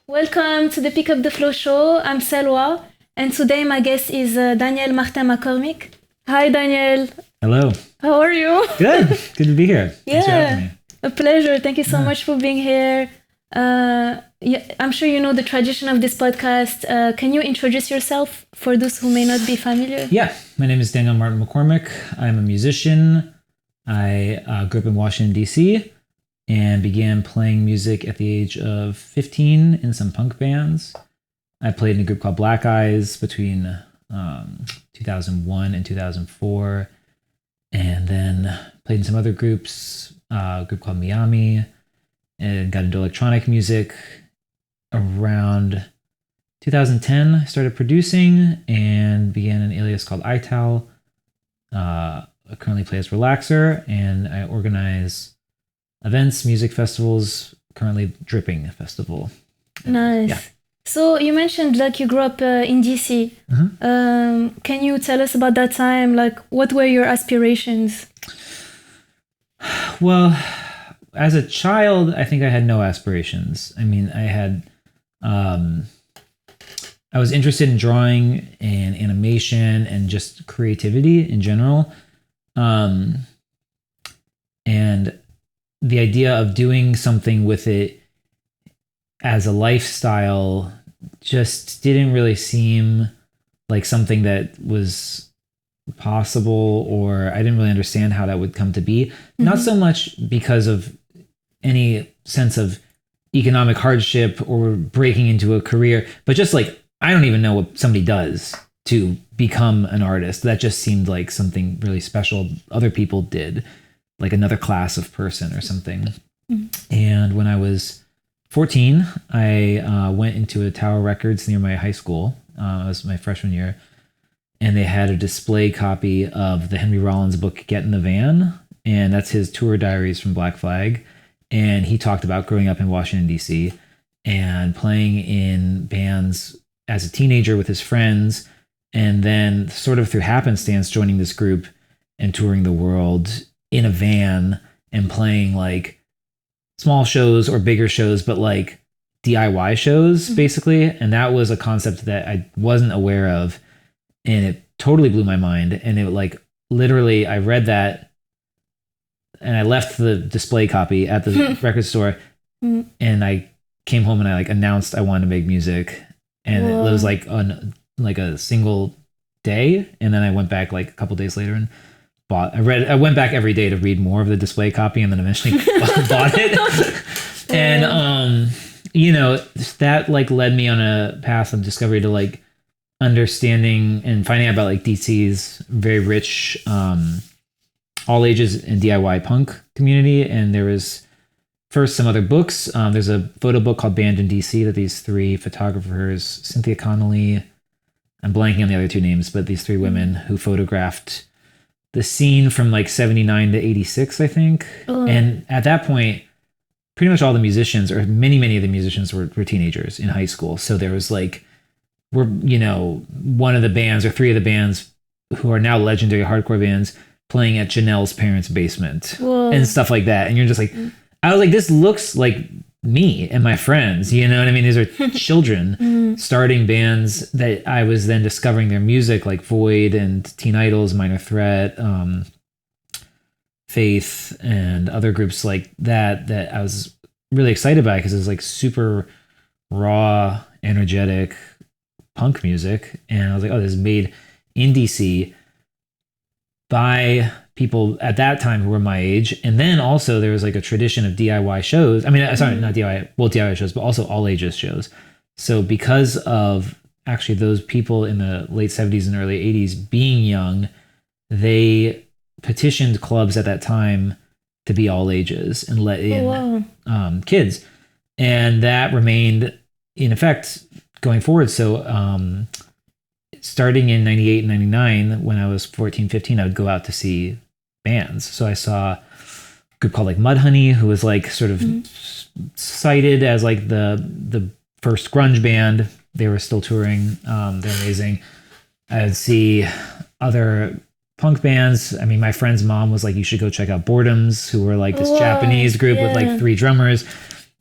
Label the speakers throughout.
Speaker 1: Welcome to the Pick Up the Flow show. I'm Selwa, and today my guest is Daniel Martin-McCormick. Hi, Daniel.
Speaker 2: Hello.
Speaker 1: How are you?
Speaker 2: Good. Good to be here. Thanks for having me.
Speaker 1: A pleasure. Thank you so much for being here. I'm sure you know the tradition of this podcast. Can you introduce yourself for those who may not be familiar?
Speaker 2: Yeah. My name is Daniel Martin-McCormick. I'm a musician. I grew up in Washington, D.C., and began playing music at the age of 15 in some punk bands. I played in a group called Black Eyes between 2001 and 2004, and then played in some other groups, a group called Miami, and got into electronic music. Around 2010, I started producing and began an alias called Ital. I currently play as Relaxer, and I organize events, music festivals, currently Dripping Festival.
Speaker 1: Nice.
Speaker 2: Yeah.
Speaker 1: So you mentioned like you grew up in DC. Can you tell us about that time? Like, what were your aspirations?
Speaker 2: Well, as a child, I think I had no aspirations. I mean, I was interested in drawing and animation and just creativity in general. And the idea of doing something with it as a lifestyle just didn't really seem like something that was possible, or I didn't really understand how that would come to be. Mm-hmm. Not so much because of any sense of economic hardship or breaking into a career, but just like, I don't even know what somebody does to become an artist. That just seemed like something really special other people did, like another class of person or something. Mm-hmm. And when I was 14, I went into a Tower Records near my high school. It was my freshman year. And they had a display copy of the Henry Rollins book, Get in the Van. And that's his tour diaries from Black Flag. And he talked about growing up in Washington, D.C. and playing in bands as a teenager with his friends. And then sort of through happenstance, joining this group and touring the world in a van and playing like small shows or bigger shows, but like DIY shows, basically. And that was a concept that I wasn't aware of. And it totally blew my mind. And it like literally, I read that and I left the display copy at the record store, and I came home and I like announced I wanted to make music. And it was like on like a single day. And then I went back like a couple days later and I went back every day to read more of the display copy, and then eventually bought it. And, you know, that like led me on a path of discovery to like understanding and finding out about like DC's very rich, all ages and DIY punk community. And there was first some other books. There's a photo book called Banned in DC that these three photographers, Cynthia Connolly, I'm blanking on the other two names, but these three women who photographed the scene from like 79 to 86, I think. And at that point, pretty much all the musicians, or many of the musicians were teenagers in high school. So there was like, one of the bands or three of the bands who are now legendary hardcore bands playing at Janelle's parents' basement and stuff like that. And you're just like, I was like, this looks like me and my friends, you know what I mean? These are children starting bands that I was then discovering their music, like Void and Teen Idols, Minor Threat, Faith, and other groups like that I was really excited by, because it was like super raw, energetic punk music. And I was like, oh, this is made in DC by people at that time who were my age. And then also there was like a tradition of DIY shows. I mean, sorry, not DIY, well, DIY shows, but also all ages shows. So because of actually those people in the late 70s and early 80s being young, they petitioned clubs at that time to be all ages and let in kids. And that remained in effect going forward. So starting in 98 and 99, when I was 14, 15, I would go out to see bands. So I saw a group called like Mudhoney, who was like sort of cited as like the first grunge band. They were still touring. They're amazing. I would see other punk bands. I mean, my friend's mom was like, you should go check out Boredoms, who were like this Japanese group with like 3 drummers.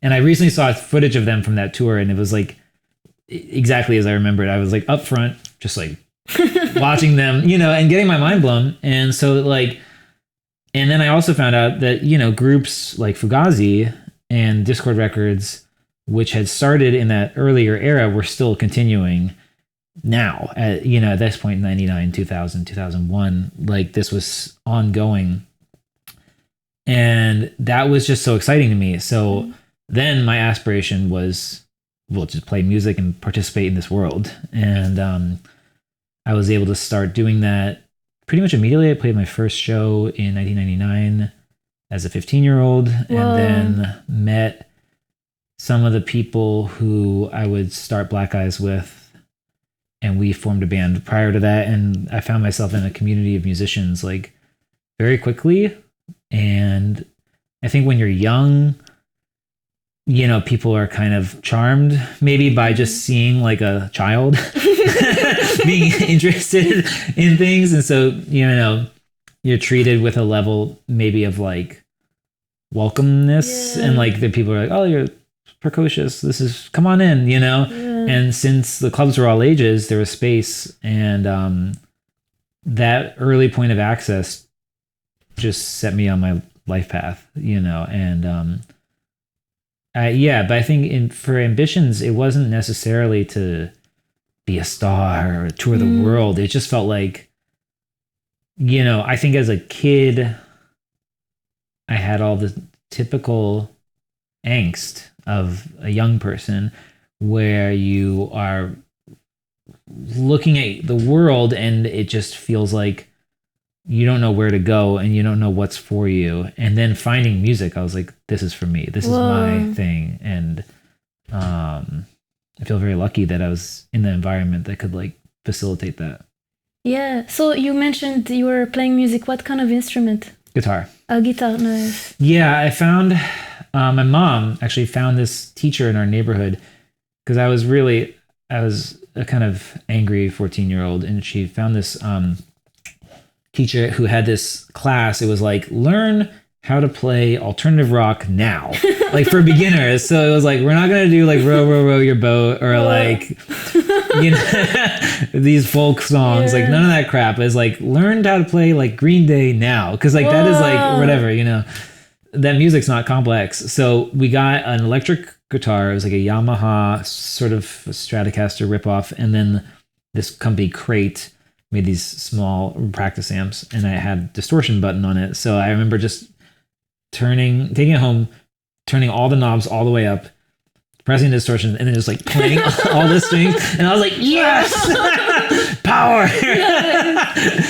Speaker 2: And I recently saw footage of them from that tour, and it was like exactly as I remembered. I was like up front, just like watching them, you know, and getting my mind blown. And so like, and then I also found out that, you know, groups like Fugazi and Discord Records, which had started in that earlier era, were still continuing now at, you know, at this point, 99, 2000, 2001, like this was ongoing. And that was just so exciting to me. So then my aspiration was, well, just play music and participate in this world. And I was able to start doing that pretty much immediately. I played my first show in 1999 as a 15-year-old, and then met some of the people who I would start Black Eyes with. And we formed a band prior to that. And I found myself in a community of musicians like very quickly. And I think when you're young, you know, people are kind of charmed maybe by just seeing like a child being interested in things. And so, you know, you're treated with a level maybe of like welcomeness, and like the people are like, oh, you're precocious. This is, come on in, you know? And since the clubs were all ages, there was space. And that early point of access just set me on my life path, you know? And but I think for ambitions, it wasn't necessarily to be a star or tour the world. It just felt like, you know, I think as a kid, I had all the typical angst of a young person where you are looking at the world and it just feels like you don't know where to go and you don't know what's for you. And then finding music, I was like, this is for me. This is my thing. And I feel very lucky that I was in the environment that could like facilitate that.
Speaker 1: Yeah. So you mentioned you were playing music. What kind of instrument?
Speaker 2: Guitar.
Speaker 1: Guitar, nice.
Speaker 2: Yeah, I found, my mom actually found this teacher in our neighborhood because I was a kind of angry 14-year-old, and she found this teacher who had this class. It was like, learn how to play alternative rock now, like for beginners. So it was like, we're not going to do like row, row, row your boat or like, you know, these folk songs, like none of that crap. It's like, learned how to play like Green Day now. Cause like that is like whatever, you know, that music's not complex. So we got an electric guitar. It was like a Yamaha sort of Stratocaster ripoff. And then this company Crate made these small practice amps, and I had distortion button on it. So I remember just taking it home, turning all the knobs all the way up, pressing distortion, and then just like playing all the strings. And I was like, yes, power.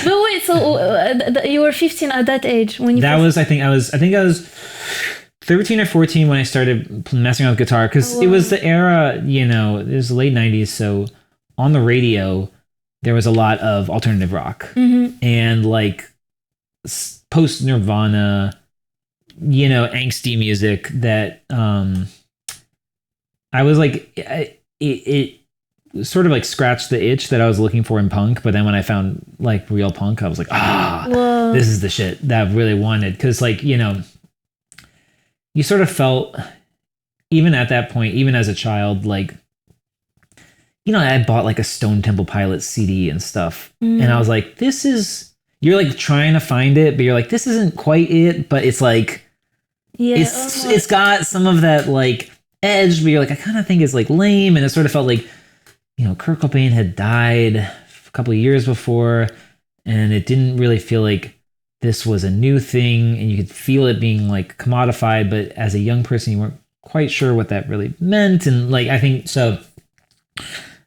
Speaker 1: But wait, so you were 15 at that age when you? I
Speaker 2: think I was 13 or 14 when I started messing around with guitar, because it was the era, you know, it was the late 90s. So on the radio, there was a lot of alternative rock and like post Nirvana, you know, angsty music that I was like, it sort of like scratched the itch that I was looking for in punk. But then when I found like real punk, I was like, this is the shit that I really wanted. Cause like, you know, you sort of felt, even at that point, even as a child, like, you know, I bought like a Stone Temple Pilots CD and stuff. And I was like, you're like trying to find it, but you're like, this isn't quite it, but it's like, it's got some of that like edge, but you're like, I kind of think it's like lame. And it sort of felt like, you know, Kurt Cobain had died a couple of years before, and it didn't really feel like this was a new thing, and you could feel it being like commodified, but as a young person, you weren't quite sure what that really meant. And like, I think so.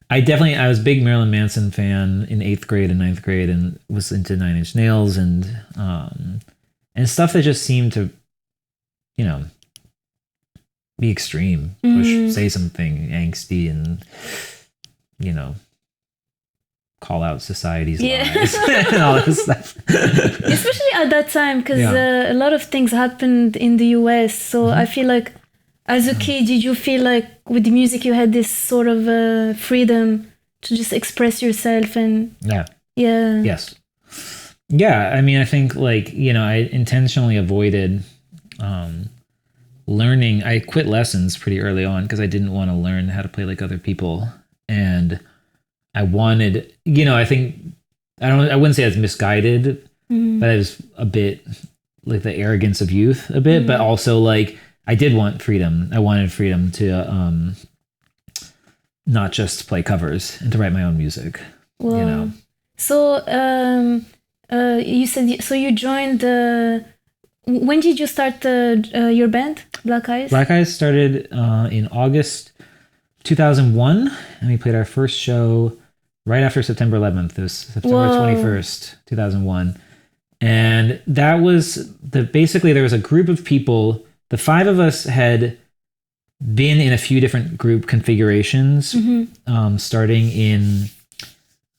Speaker 2: I was a big Marilyn Manson fan in 8th grade and 9th grade, and was into Nine Inch Nails and stuff that just seemed to, you know, be extreme, say something angsty, and, you know, call out society's lies and all this stuff.
Speaker 1: Especially at that time, because a lot of things happened in the US. So I feel like, as a kid, did you feel like with the music you had this sort of freedom to just express yourself? And yes. Yeah,
Speaker 2: I mean, I think like, you know, I intentionally avoided learning. I quit lessons pretty early on because I didn't want to learn how to play like other people, and I wanted, I think I wouldn't say I was misguided, but I was a bit like the arrogance of youth a bit, but also like I did want freedom. I wanted freedom to not just play covers and to write my own music.
Speaker 1: Wow. So you said you joined when did you start your band, Black Eyes?
Speaker 2: Black Eyes started in August 2001, and we played our first show right after September 11th. It was September 21st, 2001. And that was basically there was a group of people. The five of us had been in a few different group configurations, starting in,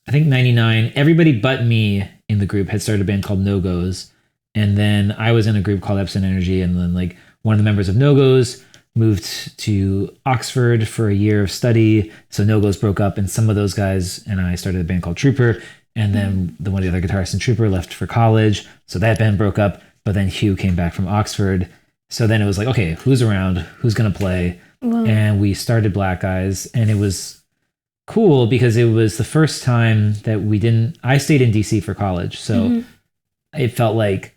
Speaker 2: I think, 99. Everybody but me in the group had started a band called No Go's. And then I was in a group called Epson Energy. And then like one of the members of No Go's moved to Oxford for a year of study. So No Go's broke up, and some of those guys and I started a band called Trooper. And then one of the other guitarists in Trooper left for college. So that band broke up. But then Hugh came back from Oxford. So then it was like, okay, who's around? Who's going to play? Wow. And we started Black Eyes. And it was cool because it was the first time that I stayed in DC for college. So it felt like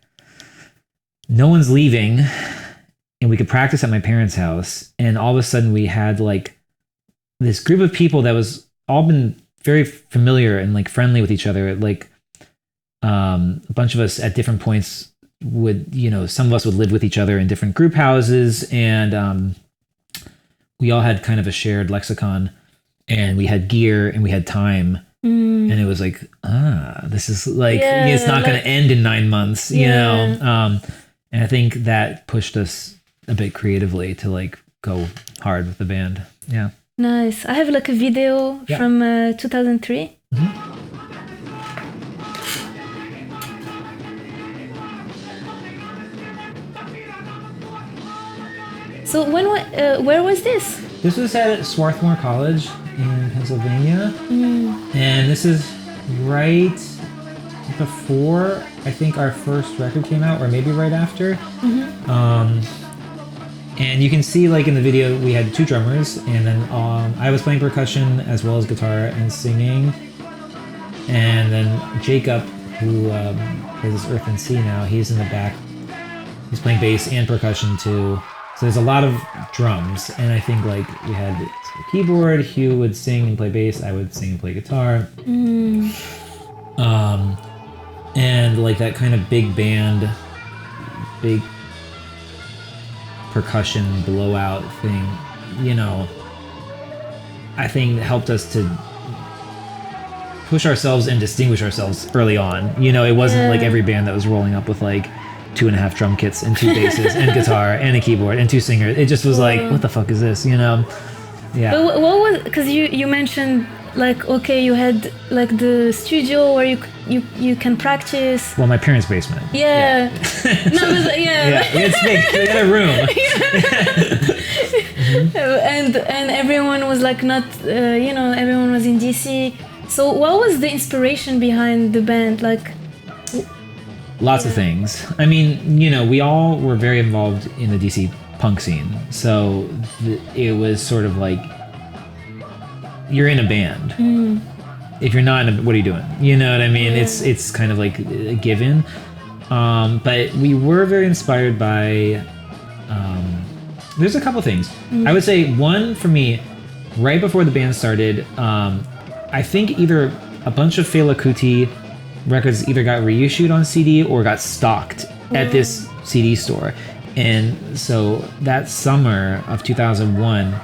Speaker 2: no one's leaving and we could practice at my parents' house. And all of a sudden we had like this group of people that was all been very familiar and like friendly with each other. Like a bunch of us at different points would, some of us would live with each other in different group houses, and we all had kind of a shared lexicon, and we had gear and we had time. And it was like, this is like, it's not going to end in 9 months, and I think that pushed us a bit creatively to like go hard with the band. Yeah.
Speaker 1: Nice. I have like a video from 2003. So where was this?
Speaker 2: This was at Swarthmore College in Pennsylvania. And this is right before I think our first record came out, or maybe right after. And you can see like in the video we had two drummers, and then I was playing percussion as well as guitar and singing. And then Jacob, who plays this Earth and Sea now, he's in the back. He's playing bass and percussion too. So there's a lot of drums, and I think like we had a keyboard. Hugh would sing and play bass. I would sing and play guitar. And like that kind of big band, big percussion blowout thing, I think helped us to push ourselves and distinguish ourselves early on. It wasn't like every band that was rolling up with like 2.5 drum kits and 2 basses and guitar and a keyboard and 2 singers. It just was like, what the fuck is this? Yeah.
Speaker 1: But what was, because you mentioned like, okay, you had like the studio where you can practice.
Speaker 2: Well, my parents' basement.
Speaker 1: Yeah. No, but
Speaker 2: it's big. We had a room.
Speaker 1: And everyone was like not, everyone was in DC. So what was the inspiration behind the band? Like.
Speaker 2: Lots of things. I mean, we all were very involved in the DC punk scene. So it was sort of like, you're in a band. If you're not in what are you doing? You know what I mean? Yeah. It's kind of like a given. But we were very inspired by, there's a couple things. I would say one for me, right before the band started, I think either a bunch of Fela Kuti records either got reissued on CD or got stocked at this CD store. And so that summer of 2001,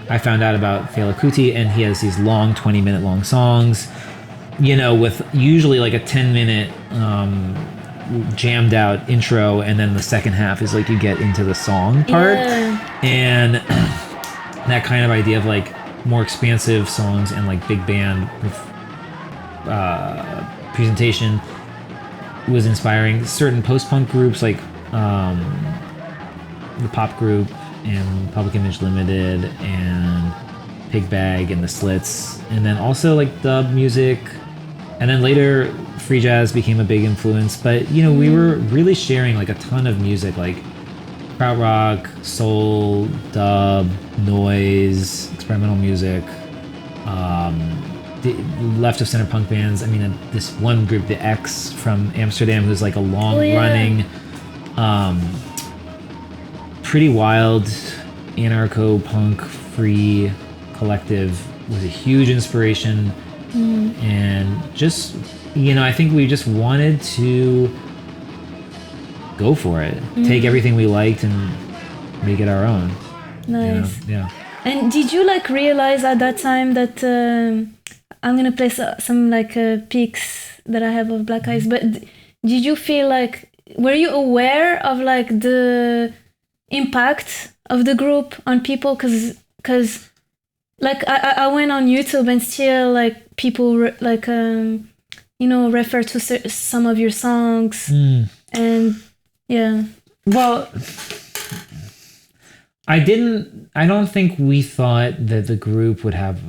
Speaker 2: I found out about Fela Kuti, and he has these long 20-minute long songs, with usually like a 10-minute jammed out intro, and then the second half is like you get into the song part. And that kind of idea of like more expansive songs and like big band presentation was inspiring. Certain post-punk groups like the Pop Group and Public Image Limited and Pig Bag and the Slits, and then also like dub music, and then later free jazz became a big influence. But we were really sharing like a ton of music, like krautrock, soul, dub, noise, experimental music, the left of center punk bands. I mean, this one group, the X from Amsterdam, who's like a long running, pretty wild anarcho punk free collective, was a huge inspiration. And just, I think we just wanted to go for it, take everything we liked and make it our own.
Speaker 1: Nice.
Speaker 2: Yeah.
Speaker 1: And did you like realize at that time that I'm gonna play some like pics that I have of Black Eyes, but did you feel like, were you aware of like the impact of the group on people? Cause like I went on YouTube and still like people refer to some of your songs and
Speaker 2: well, I don't think we thought that the group would have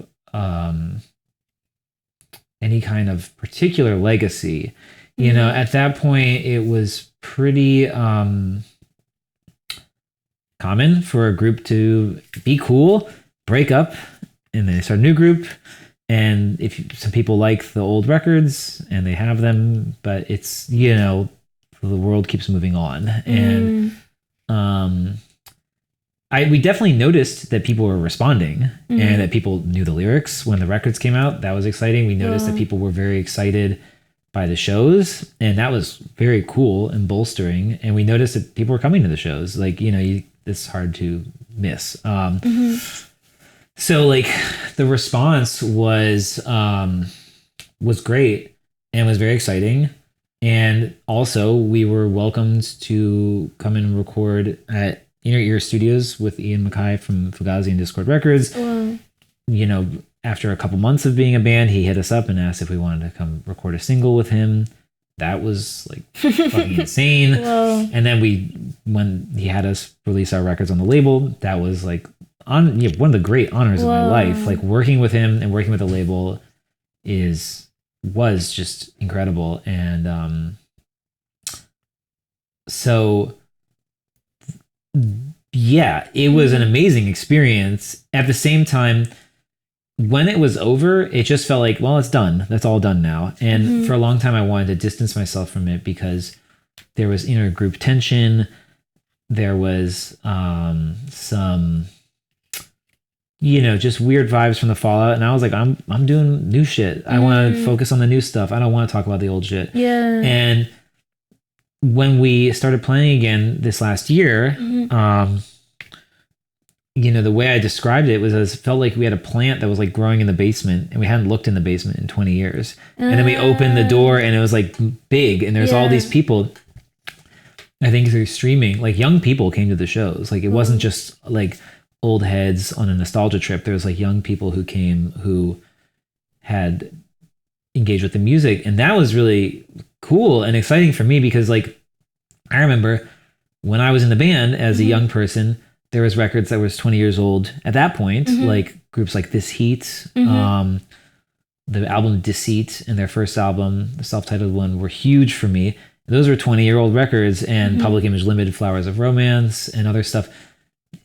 Speaker 2: any kind of particular legacy. At that point it was pretty common for a group to be cool, break up, and then start a new group. And some people like the old records and they have them, but it's, the world keeps moving on. And we definitely noticed that people were responding and that people knew the lyrics when the records came out. That was exciting. We noticed that people were very excited by the shows, and that was very cool and bolstering. And we noticed that people were coming to the shows. Like, it's hard to miss. So like the response was great and was very exciting. And also we were welcomed to come and record at Inner Ear Studios with Ian Mackay from Fugazi and Discord Records. After a couple months of being a band, he hit us up and asked if we wanted to come record a single with him. That was like fucking insane. Whoa. And then when he had us release our records on the label, that was like one of the great honors of my life. Like working with him and working with the label was just incredible. And it was an amazing experience. At the same time, when it was over, it just felt like, well, it's done. That's all done now. And for a long time, I wanted to distance myself from it because there was inner group tension. There was some, just weird vibes from the fallout. And I was like, I'm doing new shit. I want to focus on the new stuff. I don't want to talk about the old shit.
Speaker 1: Yeah.
Speaker 2: And when we started playing again this last year, the way I described it was it felt like we had a plant that was like growing in the basement and we hadn't looked in the basement in 20 years. And then we opened the door and it was like big and there's all these people. I think through streaming, like young people came to the shows. Like it wasn't just like old heads on a nostalgia trip. There was like young people who came who had engaged with the music. And that was really cool and exciting for me because like I remember when I was in the band as a young person, there was records that was 20 years old at that point, like groups like This Heat, the album Deceit and their first album, the self-titled one, were huge for me. Those were 20-year-old records, and Public Image Limited, Flowers of Romance, and other stuff.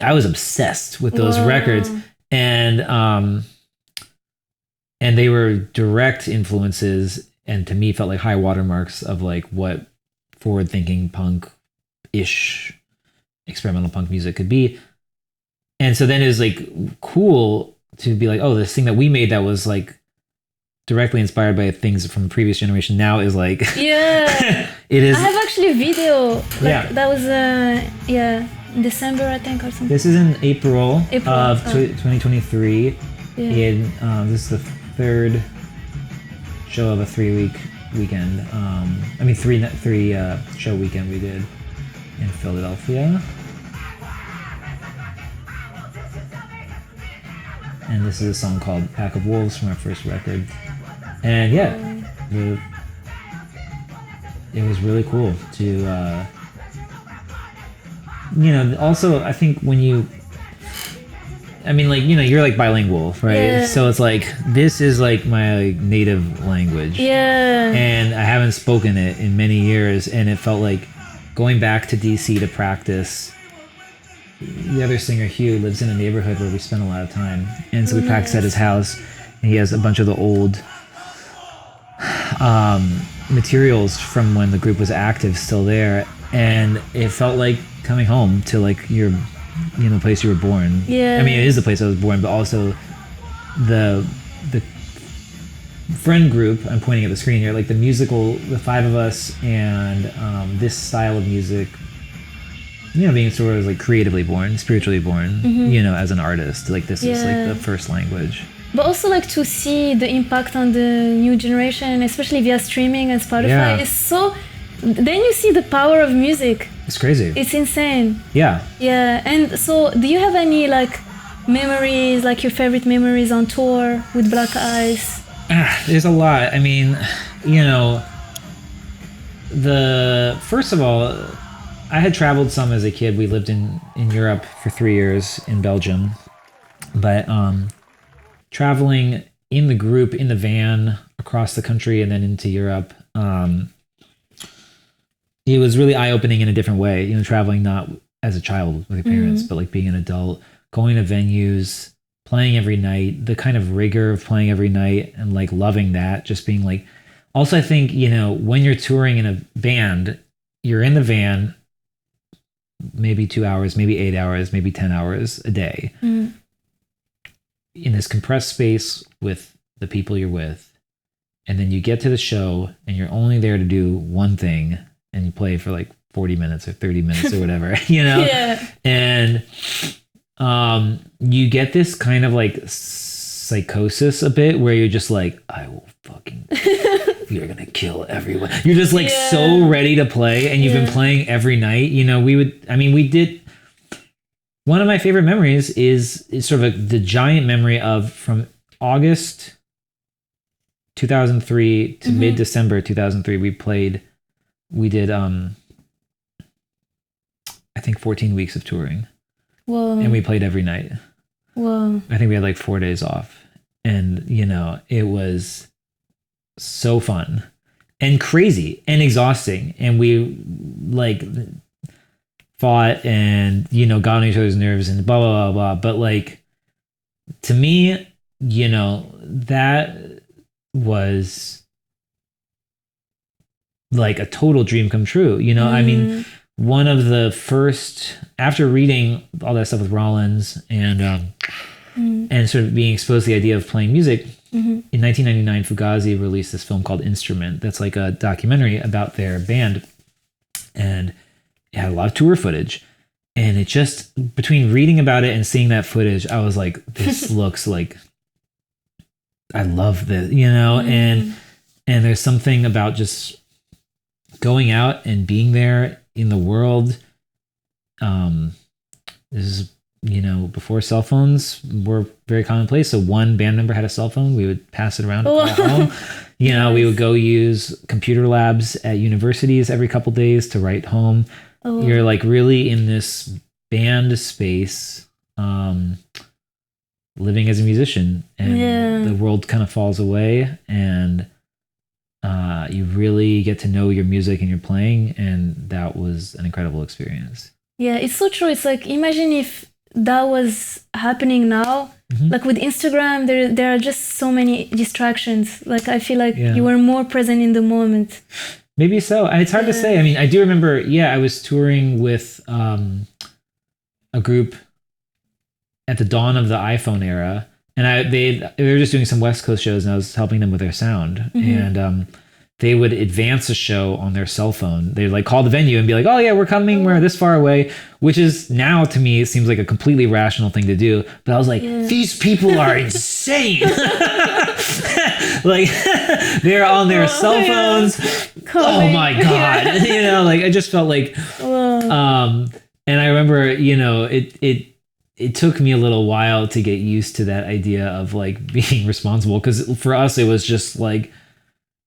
Speaker 2: I was obsessed with those records, and they were direct influences, and to me felt like high watermarks of like what forward-thinking punk-ish experimental punk music could be. And so then it was like cool to be like, oh, this thing that we made that was like directly inspired by things from the previous generation now is like it is.
Speaker 1: I have actually a video that was in December I think or something.
Speaker 2: This is in April of 2023. This is the third show of a 3-week weekend. Three show weekend we did in Philadelphia. And this is a song called Pack of Wolves from our first record. And it was really cool to, also I think when you're like bilingual, right? Yeah. So it's like, this is like my native language.
Speaker 1: Yeah.
Speaker 2: And I haven't spoken it in many years. And it felt like going back to DC to practice the other singer, Hugh, lives in a neighborhood where we spend a lot of time. And so we practice at his house. And he has a bunch of the old materials from when the group was active still there. And it felt like coming home to like the place you were born.
Speaker 1: Yeah.
Speaker 2: I mean, it is the place I was born, but also the friend group. I'm pointing at the screen here, like the 5 of us, and this style of music, being sort of like creatively born, spiritually born, as an artist. Like this is like the first language. But
Speaker 1: also like to see the impact on the new generation, especially via streaming and Spotify, is so. Then you see the power of music.
Speaker 2: It's crazy.
Speaker 1: It's insane.
Speaker 2: Yeah.
Speaker 1: Yeah. And so, do you have any like memories, like your favorite memories on tour with Black Eyes?
Speaker 2: There's a lot. I mean, first of all, I had traveled some as a kid. We lived in Europe for 3 years in Belgium, but traveling in the group, in the van across the country and then into Europe, it was really eye-opening in a different way, traveling not as a child with your parents, but like being an adult, going to venues, playing every night, the kind of rigor of playing every night and like loving that, just being like, also I think, when you're touring in a band, you're in the van, maybe 2 hours, maybe 8 hours, maybe 10 hours a day in this compressed space with the people you're with. And then you get to the show and you're only there to do one thing, and you play for like 40 minutes or 30 minutes or whatever,
Speaker 1: Yeah.
Speaker 2: And you get this kind of like psychosis a bit where you're just like, I will fucking, you're going to kill everyone. You're just like so ready to play, and you've been playing every night. We did, one of my favorite memories is sort of the giant memory of from August 2003 to mid-December 2003, we did I think 14 weeks of touring.
Speaker 1: Whoa.
Speaker 2: And we played every night.
Speaker 1: Whoa.
Speaker 2: I think we had like 4 days off. And, it was so fun and crazy and exhausting. And we like fought and, got on each other's nerves and blah, blah, blah, blah. But like, to me, that was like a total dream come true. I mean, one of the first, after reading all that stuff with Rollins and sort of being exposed to the idea of playing music, in 1999, Fugazi released this film called Instrument. That's like a documentary about their band, and it had a lot of tour footage. And it just, between reading about it and seeing that footage, I was like, this looks like, I love this, and there's something about just going out and being there in the world. This is, before cell phones were very commonplace. So one band member had a cell phone. We would pass it around to call home. We would go use computer labs at universities every couple days to write home. You're like really in this band space, living as a musician, and the world kind of falls away, and you really get to know your music and your playing, and that was an incredible experience.
Speaker 1: Yeah, it's so true. It's like, imagine if that was happening now, like with Instagram, there are just so many distractions. Like I feel like you were more present in the moment.
Speaker 2: Maybe so. And it's hard to say. I mean, I do remember, I was touring with a group at the dawn of the iPhone era, and they were just doing some West Coast shows, and I was helping them with their sound. And they would advance a show on their cell phone. They'd like call the venue and be like, oh yeah, we're coming, we're this far away, which is now to me, it seems like a completely rational thing to do. But I was like, these people are insane. Like they're on their cell phones. Oh my God. I just felt like, and I remember, it took me a little while to get used to that idea of like being responsible. Cause for us, it was just like,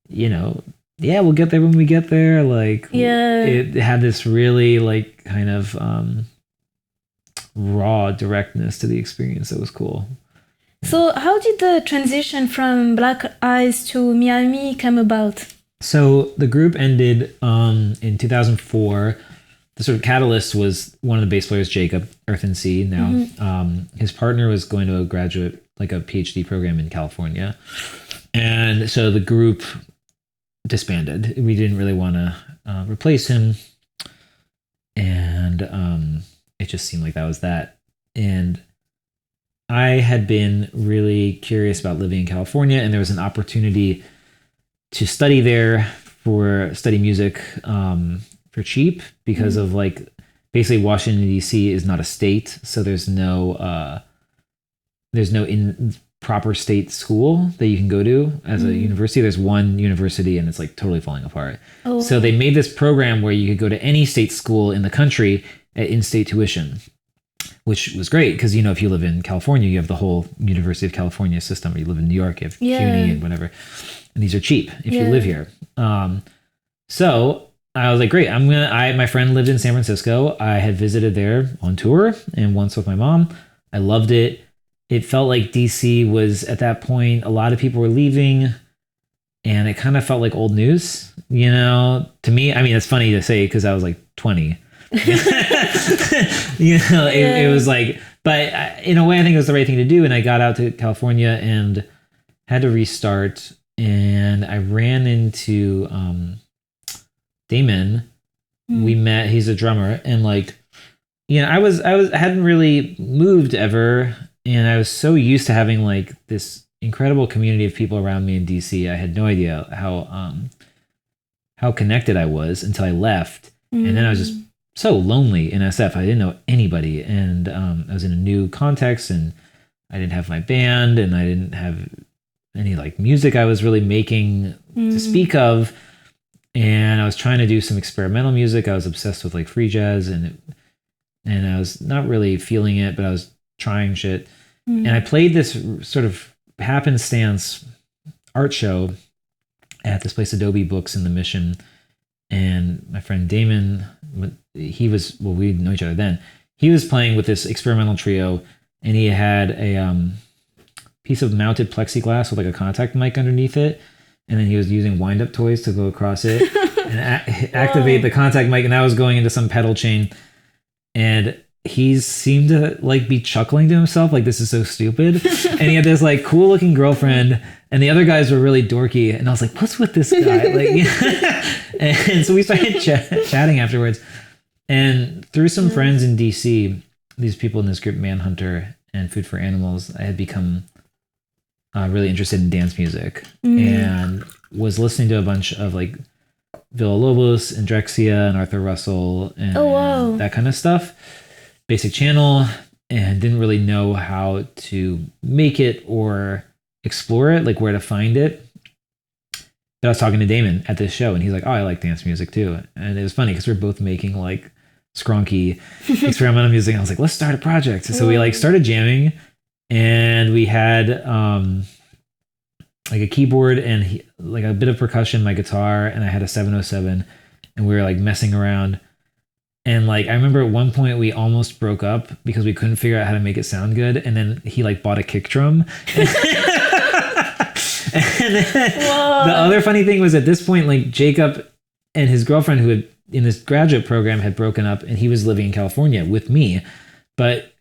Speaker 2: we'll get there when we get there. Like, it had this really like kind of raw directness to the experience that was cool.
Speaker 1: So how did the transition from Black Eyes to Miami come about?
Speaker 2: So the group ended in 2004. the sort of catalyst was one of the bass players, Jacob, Earth and Sea now. His partner was going to a PhD program in California. And so the group disbanded. We didn't really want to replace him. And it just seemed like that was that. And I had been really curious about living in California, and there was an opportunity to study there study music for cheap because of like basically Washington D.C. is not a state, so there's no proper state school that you can go to as a university. There's one university and it's like totally falling apart. Oh. So they made this program where you could go to any state school in the country at in-state tuition, which was great because, you know, if you live in California, you have the whole University of California system, or you live in New York, you have CUNY and whatever. And these are cheap if you live here. So I was like, great, my friend lived in San Francisco. I had visited there on tour and once with my mom. I loved it. It felt like DC was at that point, a lot of people were leaving and it kind of felt like old news, you know, to me. I mean, it's funny to say because I was like 20, you know, it was like, but in a way I think it was the right thing to do. And I got out to California and had to restart, and I ran into Damon. We met, he's a drummer, and like, you know, I hadn't really moved ever. And I was so used to having like this incredible community of people around me in DC. I had no idea how connected I was until I left. And then I was just so lonely in SF. I didn't know anybody. And I was in a new context, and I didn't have my band, and I didn't have any like music I was really making to speak of. And I was trying to do some experimental music. I was obsessed with like free jazz, and I was not really feeling it, but I was trying shit. And I played this sort of happenstance art show at this place, Adobe Books in the Mission. And my friend Damon, we didn't know each other then. He was playing with this experimental trio, and he had a piece of mounted plexiglass with like a contact mic underneath it. And then he was using wind-up toys to go across it and activate the contact mic. And I was going into some pedal chain, and he seemed to like be chuckling to himself, like, this is so stupid. And he had this like cool looking girlfriend, and the other guys were really dorky. And I was like, what's with this guy? Like, and so we started chatting afterwards. And through some friends in DC, these people in this group, Manhunter and Food for Animals, I had become really interested in dance music and was listening to a bunch of like Villa-Lobos and Drexcia and Arthur Russell and that kind of stuff. Basic Channel, and didn't really know how to make it or explore it, like where to find it. But I was talking to Damon at this show, and he's like, oh, I like dance music too. And it was funny because we were both making like skronky experimental music. And I was like, let's start a project. So we like started jamming, and we had like a keyboard and like a bit of percussion, my guitar, and I had a 707, and we were like messing around. And like, I remember at one point we almost broke up because we couldn't figure out how to make it sound good. And then he like bought a kick drum. And then the other funny thing was, at this point, like Jacob and his girlfriend, who had in this graduate program, had broken up, and he was living in California with me. But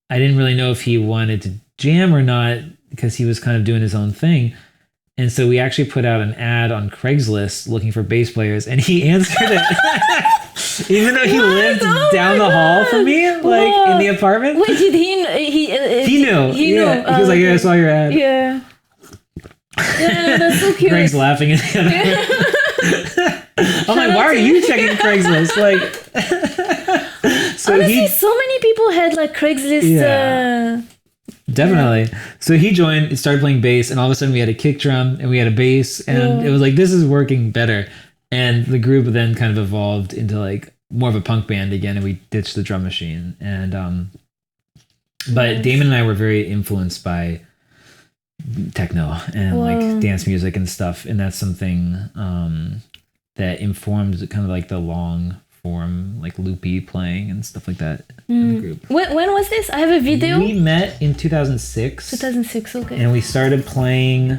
Speaker 2: I didn't really know if he wanted to jam or not because he was kind of doing his own thing. And so we actually put out an ad on Craigslist looking for bass players, and he answered it. Even though he lived down the hall from me, like in the apartment.
Speaker 1: Wait, did he
Speaker 2: knew. He knew. He was like, yeah, I saw your ad.
Speaker 1: Yeah. Yeah, that's so cute.
Speaker 2: Greg's laughing in the other I'm like, why are you checking Craigslist? Like,
Speaker 1: so honestly, so many people had like Craigslist.
Speaker 2: Yeah. Definitely. Yeah. So he joined, started playing bass, and all of a sudden we had a kick drum and we had a bass, and it was like, this is working better. And the group then kind of evolved into like more of a punk band again, and we ditched the drum machine. And but Damon and I were very influenced by techno and like dance music and stuff, and that's something that informed kind of like the long form, like loopy playing and stuff like that in the group.
Speaker 1: When was this? I have a video.
Speaker 2: We met in 2006.
Speaker 1: 2006, okay.
Speaker 2: And we started playing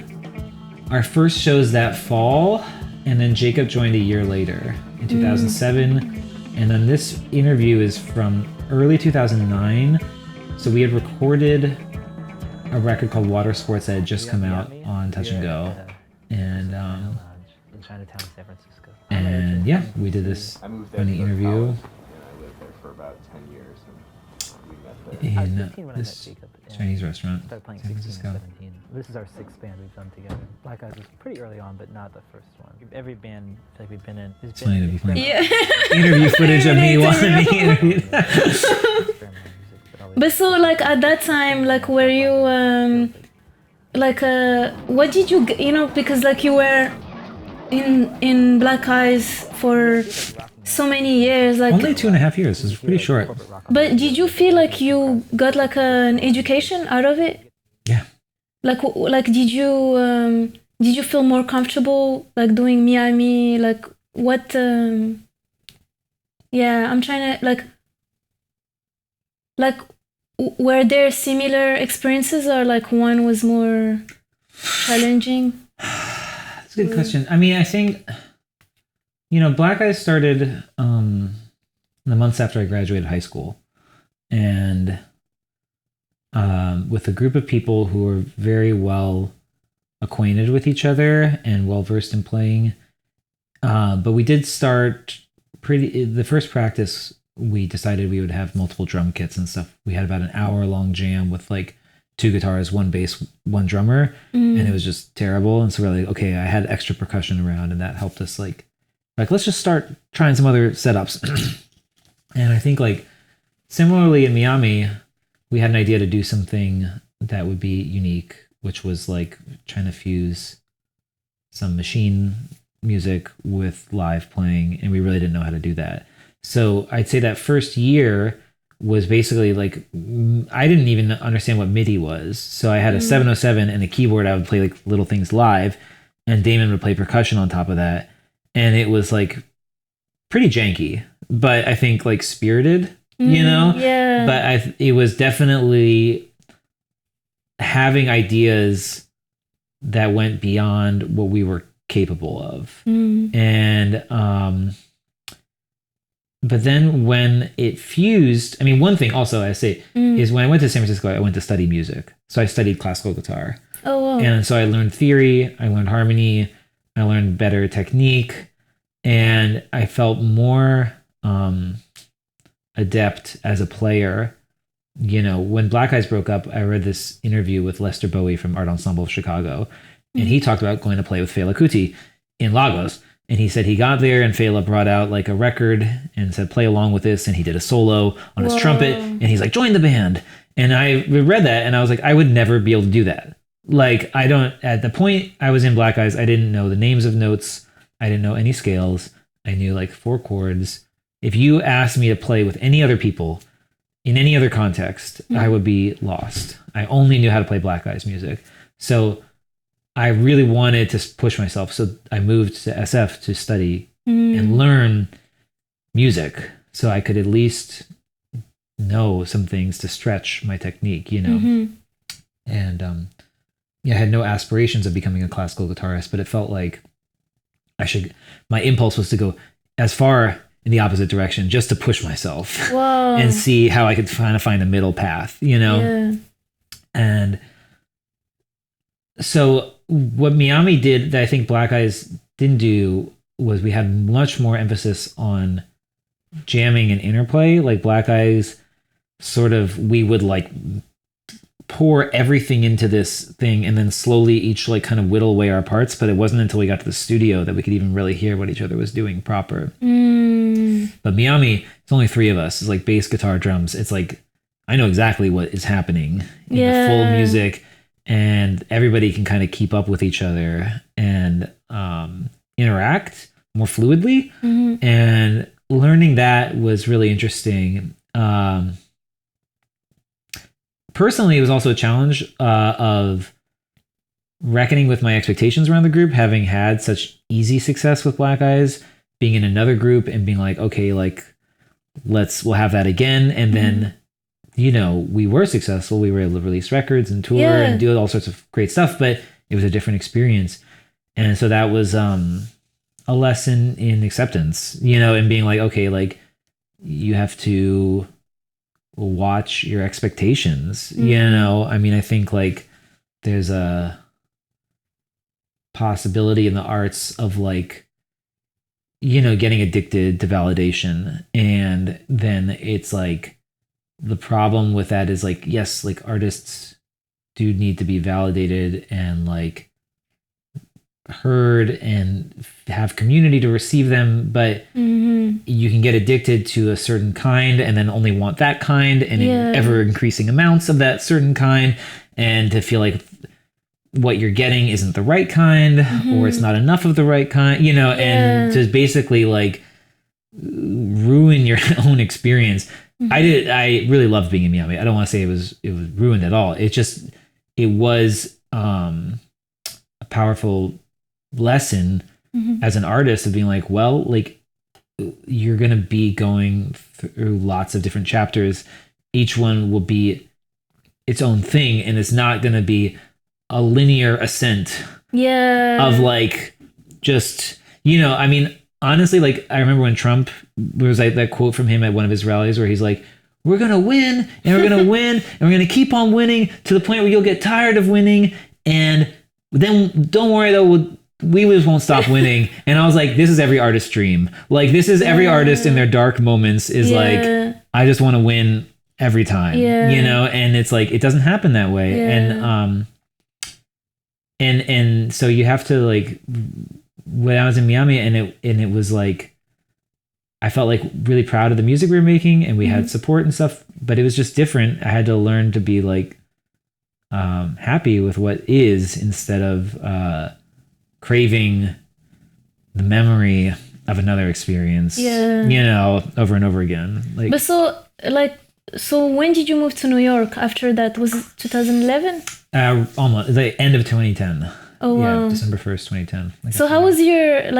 Speaker 2: our first shows that fall. And then Jacob joined a year later in 2007. And then this interview is from early 2009. So we had recorded a record called Water Sports that had just come out on Touch and Go. And
Speaker 3: in Chinatown, San Francisco.
Speaker 2: And yeah, we did this funny interview.
Speaker 4: I lived there for about 10 years. And we met there.
Speaker 2: In this Chinese restaurant,
Speaker 3: Started playing
Speaker 2: San
Speaker 3: 16 and
Speaker 2: Francisco.
Speaker 3: 17. This is our 6th band we've done together. Black Eyes was pretty early on, but not the first one. Every band I feel like we've been in.
Speaker 2: It's funny to be playing
Speaker 1: Yeah.
Speaker 2: interview footage of me while I'm being interviewed.
Speaker 1: But so like at that time, like were you what did you because like you were in Black Eyes for so many years, like
Speaker 2: Only 2.5 years. It's pretty short.
Speaker 1: but did you feel like you got like an education out of it?
Speaker 2: Yeah.
Speaker 1: Like did you feel more comfortable like doing Miami? Like what yeah, I'm trying to like were there similar experiences or like one was more challenging?
Speaker 2: That's a good question. I mean, I think, Black Eyes started the months after I graduated high school. And with a group of people who were very well acquainted with each other and well versed in playing. But we did start the first practice, we decided we would have multiple drum kits and stuff. We had about an hour-long jam with like 2 guitars, 1 bass, 1 drummer, and it was just terrible. And so we're like, okay, I had extra percussion around, and that helped us like let's just start trying some other setups. And I think like similarly in Miami, we had an idea to do something that would be unique, which was like trying to fuse some machine music with live playing, and we really didn't know how to do that. So I'd say that first year was basically like, I didn't even understand what MIDI was. So I had a 707 and a keyboard. I would play like little things live, and Damon would play percussion on top of that. And it was like pretty janky, but I think like spirited,
Speaker 1: Yeah.
Speaker 2: But it was definitely having ideas that went beyond what we were capable of. And, but then when it fused, I mean, one thing also I say is when I went to San Francisco, I went to study music. So I studied classical guitar.
Speaker 1: Oh, wow.
Speaker 2: And so I learned theory, I learned harmony, I learned better technique, and I felt more adept as a player. When Black Eyes broke up, I read this interview with Lester Bowie from Art Ensemble of Chicago, and he talked about going to play with Fela Kuti in Lagos. And he said he got there and Fela brought out like a record and said, play along with this. And he did a solo on his trumpet, and he's like, join the band. And I read that and I was like, I would never be able to do that. Like, at the point I was in Black Eyes, I didn't know the names of notes. I didn't know any scales. I knew like 4 chords. If you asked me to play with any other people in any other context, I would be lost. I only knew how to play Black Eyes music. So I really wanted to push myself. So I moved to SF to study and learn music so I could at least know some things to stretch my technique, And I had no aspirations of becoming a classical guitarist, but it felt like my impulse was to go as far in the opposite direction just to push myself and see how I could find a middle path,
Speaker 1: Yeah.
Speaker 2: And so what Miami did that I think Black Eyes didn't do was we had much more emphasis on jamming and interplay. Like Black Eyes we would like pour everything into this thing and then slowly each like kind of whittle away our parts. But it wasn't until we got to the studio that we could even really hear what each other was doing proper. But Miami, it's only 3 of us. It's like bass, guitar, drums. It's like, I know exactly what is happening in the full music, and everybody can kind of keep up with each other and interact more fluidly. And learning that was really interesting. Personally, it was also a challenge of reckoning with my expectations around the group, having had such easy success with Black Eyes, being in another group and being like, okay, like we'll have that again. And then, we were successful. We were able to release records and tour and do all sorts of great stuff, but it was a different experience. And so that was a lesson in acceptance, and being like, okay, like you have to watch your expectations. I mean, I think like there's a possibility in the arts of like, getting addicted to validation. And then it's like, the problem with that is like, yes, like artists do need to be validated and like heard and have community to receive them, but you can get addicted to a certain kind and then only want that kind and in ever increasing amounts of that certain kind, and to feel like what you're getting isn't the right kind or it's not enough of the right kind, and just basically like ruin your own experience. I really loved being in Miami. I don't want to say it was ruined at all. It was a powerful lesson as an artist of being like, well, like you're going to be going through lots of different chapters. Each one will be its own thing, and it's not going to be a linear ascent of like just, I mean, honestly, like I remember when Trump, there was like that quote from him at one of his rallies where he's like, we're going to win and we're going to win and we're going to keep on winning to the point where you'll get tired of winning. And then don't worry though, we just won't stop winning. And I was like, this is every artist's dream. Like this is every artist in their dark moments is like, I just want to win every time, and it's like, it doesn't happen that way. And so you have to like, when I was in Miami and it was like, I felt like really proud of the music we were making and we had support and stuff, but it was just different. I had to learn to be like, happy with what is instead of, craving the memory of another experience, over and over again. Like,
Speaker 1: but so when did you move to New York after that? Was it 2011?
Speaker 2: Almost the end of 2010.
Speaker 1: Oh, wow.
Speaker 2: Yeah, December 1st, 2010.
Speaker 1: So how was your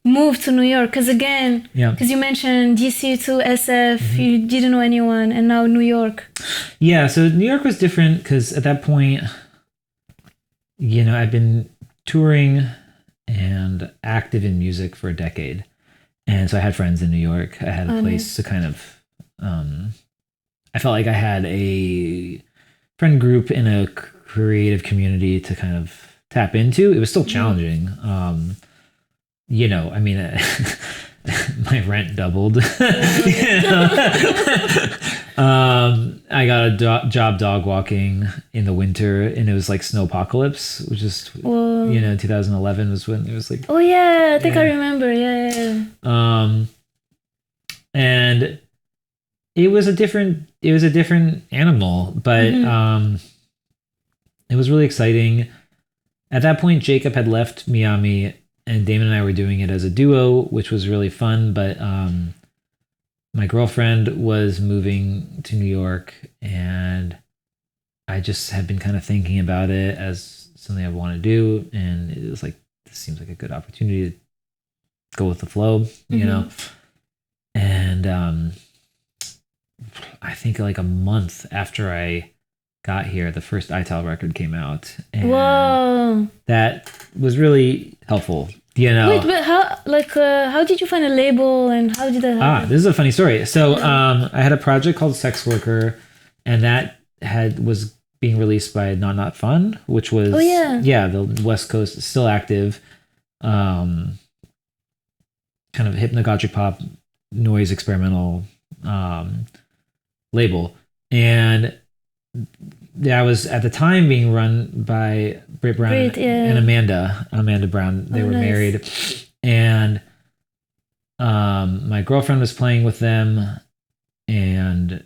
Speaker 1: move to New York? Because again, because you mentioned DC to SF, you didn't know anyone, and now New York.
Speaker 2: Yeah, so New York was different because at that point, I'd been touring and active in music for a decade. And so I had friends in New York. I had a place to kind of, I felt like I had a friend group in a creative community to kind of tap into. It was still challenging. I mean, my rent doubled. I got a job dog walking in the winter, and it was like snowpocalypse, which is 2011 was when it was like.
Speaker 1: Oh yeah, I think I remember. Yeah.
Speaker 2: And it was a different animal, but it was really exciting. At that point, Jacob had left Miami, and Damon and I were doing it as a duo, which was really fun. But my girlfriend was moving to New York, and I just had been kind of thinking about it as something I want to do. And it was like, this seems like a good opportunity to go with the flow, And I think like a month after I got here, the first Ital record came out. And
Speaker 1: whoa.
Speaker 2: That was really helpful.
Speaker 1: Wait, but how did you find a label and how did that happen?
Speaker 2: This is a funny story. So I had a project called Sex Worker, and that was being released by Not Fun, which was the West Coast, still active, kind of hypnagogic pop noise experimental label. And that was at the time being run by Britt Brown and Amanda Brown. They were married, and my girlfriend was playing with them, and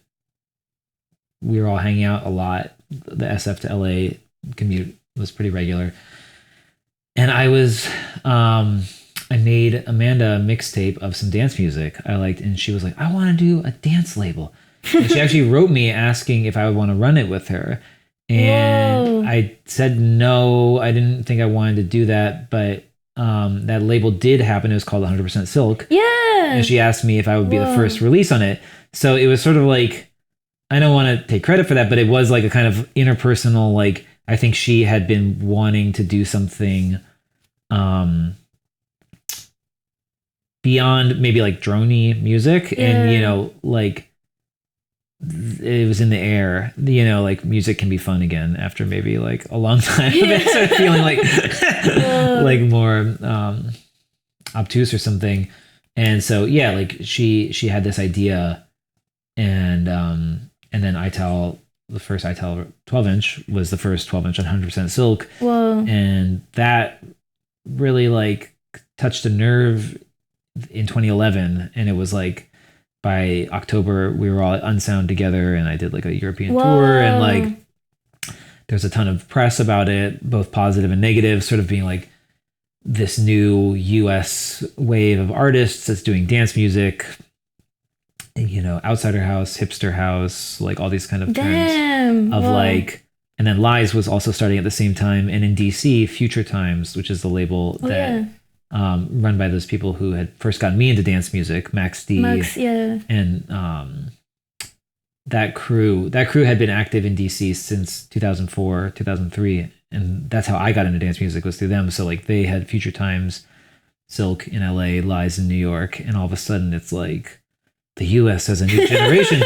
Speaker 2: we were all hanging out a lot. The SF to LA commute was pretty regular, and I made Amanda a mixtape of some dance music I liked, and she was like, I want to do a dance label. And she actually wrote me asking if I would want to run it with her. And I said no, I didn't think I wanted to do that, but that label did happen. It was called 100% Silk.
Speaker 1: Yeah.
Speaker 2: And she asked me if I would be the first release on it. So it was sort of like, I don't want to take credit for that, but it was like a kind of interpersonal, like, I think she had been wanting to do something beyond maybe like droney music, and you know, like it was in the air, you know, like music can be fun again after maybe like a long time. It started feeling like like more obtuse or something. And so yeah, like she had this idea, and then Ital, the first Ital 12-inch was the first 12-inch 100% silk.
Speaker 1: Whoa.
Speaker 2: And that really like touched a nerve in 2011, and it was like by October we were all at Unsound together, and I did like a European tour, and like there's a ton of press about it, both positive and negative, sort of being like this new US wave of artists that's doing dance music, you know, outsider house, hipster house, like all these kind of terms of like, and then Lies was also starting at the same time, and in DC, Future Times, which is the label that run by those people who had first gotten me into dance music, Max D, and that crew had been active in DC since 2004, 2003, and that's how I got into dance music, was through them. So like they had Future Times, Silk in LA, Lies in New York, and all of a sudden it's like the US has a new generation.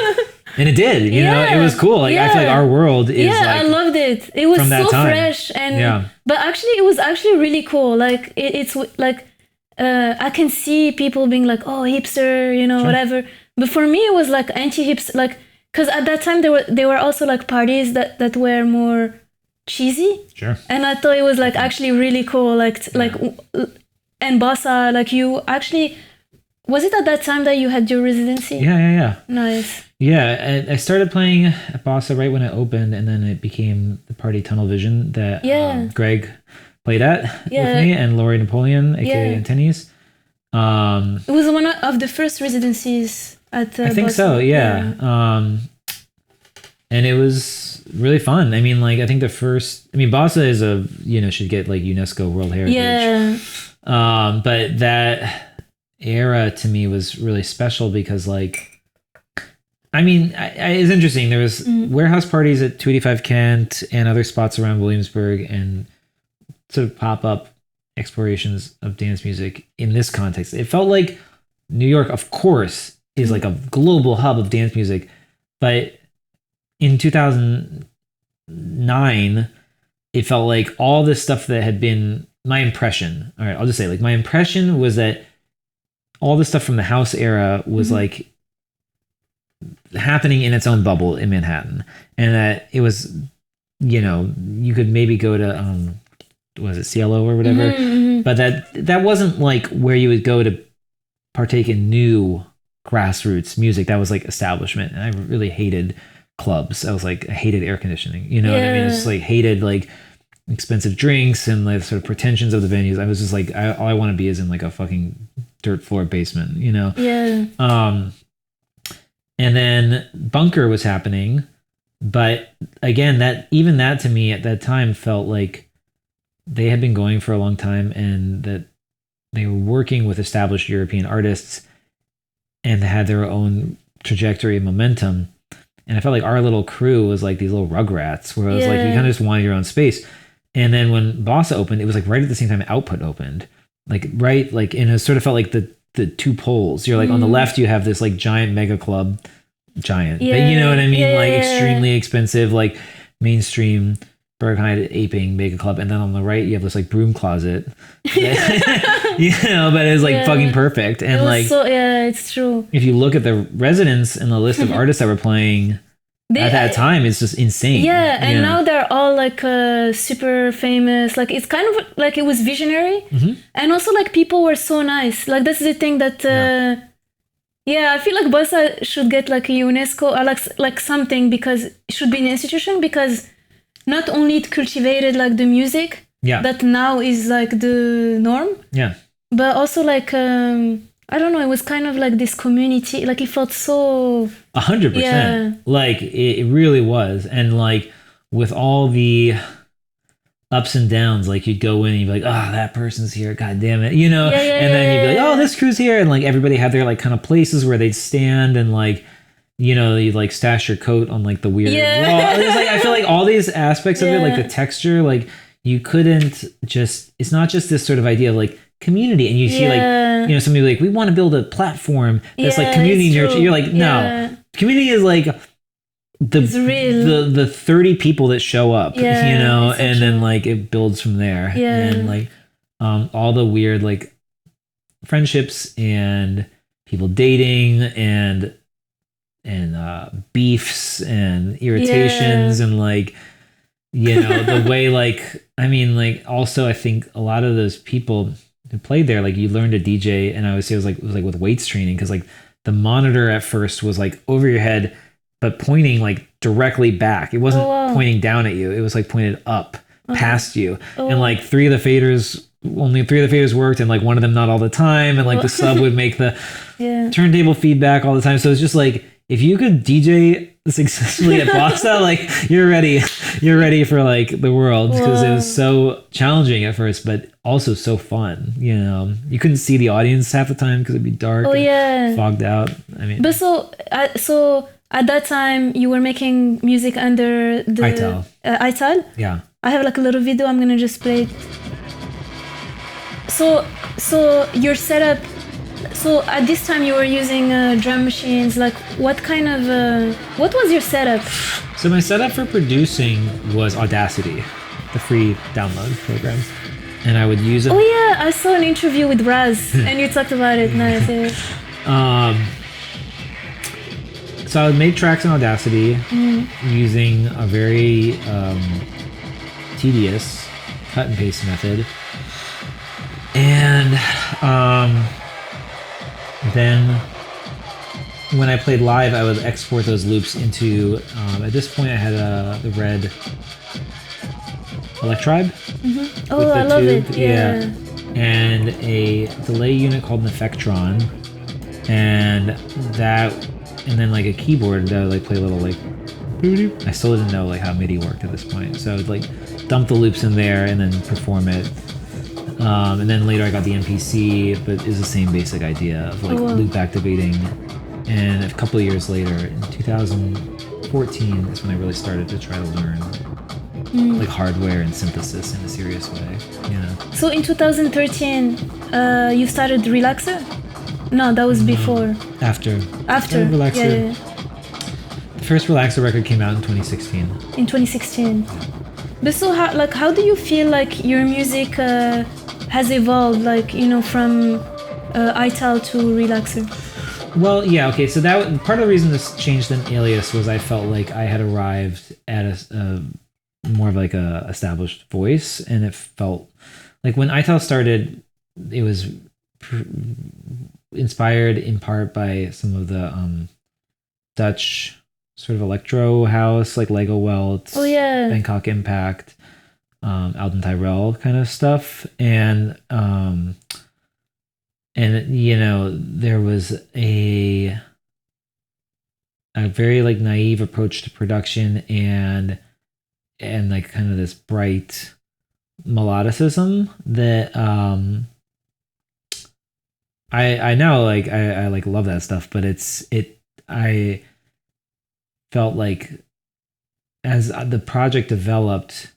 Speaker 2: And it did, you know, it was cool. Like I feel like our world is like,
Speaker 1: I loved it. It was so fresh, and but actually it was actually really cool. Like it's like I can see people being like, oh, hipster, you know, whatever. But for me, it was like anti-hipster, like, because at that time there were also like parties that were more cheesy. Sure. And I thought it was like actually really cool, like and bossa, like you actually. Was it at that time that you had your residency?
Speaker 2: Yeah.
Speaker 1: Nice.
Speaker 2: Yeah, I started playing at Bossa right when it opened, and then it became the party Tunnel Vision that Greg played at with me, and Laurie Napoleon, aka Antennies.
Speaker 1: It was one of the first residencies at
Speaker 2: I think Bossa. So, yeah. And it was really fun. I mean, like, I think Bossa is should get like UNESCO World Heritage.
Speaker 1: Yeah.
Speaker 2: But that era to me was really special because, like, I mean, it's interesting. There was warehouse parties at 285 Kent and other spots around Williamsburg, and sort of pop-up explorations of dance music in this context. It felt like New York, of course, is like a global hub of dance music, but in 2009, it felt like all this stuff that had been my impression. All right, I'll just say, like, my impression was that all the stuff from the house era was like happening in its own bubble in Manhattan, and that it was, you could maybe go to was it Cielo or whatever, but that wasn't like where you would go to partake in new grassroots music. That was like establishment, and I really hated clubs. I hated air conditioning. You know what I mean? It's just like hated like expensive drinks and like sort of pretensions of the venues. I was just like, all I want to be is in like a fucking dirt floor basement, you know?
Speaker 1: Yeah.
Speaker 2: And then Bunker was happening, but again, that to me at that time felt like they had been going for a long time, and that they were working with established European artists and had their own trajectory and momentum. And I felt like our little crew was like these little rugrats, where it was like you kind of just wanted your own space. And then when Bossa opened, it was like right at the same time Output opened. And it sort of felt like the two poles. You're like on the left, you have this like giant mega club, but you know what I mean? Extremely expensive, like mainstream Berghain aping mega club. And then on the right, you have this like broom closet, but it's like fucking perfect. And
Speaker 1: it's true.
Speaker 2: If you look at the residents and the list of artists that were playing at that time, it's just insane.
Speaker 1: Yeah, and now they're all like super famous. Like it's kind of like it was visionary, and also like people were so nice. Like that's the thing that I feel like Bossa should get like a UNESCO or like something, because it should be an institution, because not only it cultivated like the music that now is like the norm, but also like I don't know, it was kind of like this community, like it felt so
Speaker 2: 100%. Like it really was. And like with all the ups and downs, like you'd go in and you'd be like, oh, that person's here, god damn it, and then you'd be like, oh, this crew's here, and like everybody had their like kind of places where they'd stand, and like, you'd like stash your coat on like the weird wall. It's like, I feel like all these aspects of it, like the texture, like you couldn't just, it's not just this sort of idea of like community, and you see like, you know, somebody like, we want to build a platform that's like community nurture. You're like, no, community is like the 30 people that show up, you know, and then like it builds from there, and like all the weird like friendships and people dating and beefs and irritations and like, you know, the way like, I mean, like also I think a lot of those people who played there, like you learned to DJ, and I would say it was like with weights training, because like the monitor at first was like over your head but pointing like directly back. It wasn't pointing down at you, it was like pointed up past you, and like only 3 of the faders worked, and like one of them not all the time, and like the sub would make the turntable feedback all the time. So it's just like, if you could DJ successfully at Bossa, like you're ready for like the world, because it was so challenging at first, but also so fun. You know, you couldn't see the audience half the time because it'd be dark, fogged out. I mean,
Speaker 1: but so at that time you were making music under the
Speaker 2: Ital.
Speaker 1: Ital.
Speaker 2: Yeah,
Speaker 1: I have like a little video. I'm gonna just play it. So your setup. So at this time you were using drum machines. Like what kind of what was your setup?
Speaker 2: So my setup for producing was Audacity, the free download program, and I would use it.
Speaker 1: Oh yeah, I saw an interview with Raz, and you talked about it. Nice.
Speaker 2: So I would make tracks in Audacity using a very tedious cut and paste method, and then when I played live, I would export those loops into, at this point I had the red Electribe.
Speaker 1: Oh, I love it. Yeah.
Speaker 2: And a delay unit called an Effectron, and then like a keyboard that would like play a little like, I still didn't know like how MIDI worked at this point. So I would like dump the loops in there and then perform it. And then later I got the MPC, but it's the same basic idea of like loop activating. And a couple of years later, in 2014, is when I really started to try to learn like hardware and synthesis in a serious way. Yeah.
Speaker 1: So in 2013, you started Relaxer? No, that was before.
Speaker 2: After Relaxer.
Speaker 1: Yeah.
Speaker 2: The first Relaxer record came out in 2016.
Speaker 1: In 2016. But so how do you feel like your music has evolved, like, you know, from Ital to Relaxer?
Speaker 2: Well, yeah, okay. So that part of the reason this changed than Alias was I felt like I had arrived at a more of like a established voice, and it felt like when Ital started, it was inspired in part by some of the Dutch sort of electro house, like Lego Welts, Bangkok Impact, Alden Tyrell kind of stuff, and you know, there was a very like naive approach to production and like kind of this bright melodicism that I now like I like love that stuff, but I felt like as the project developed,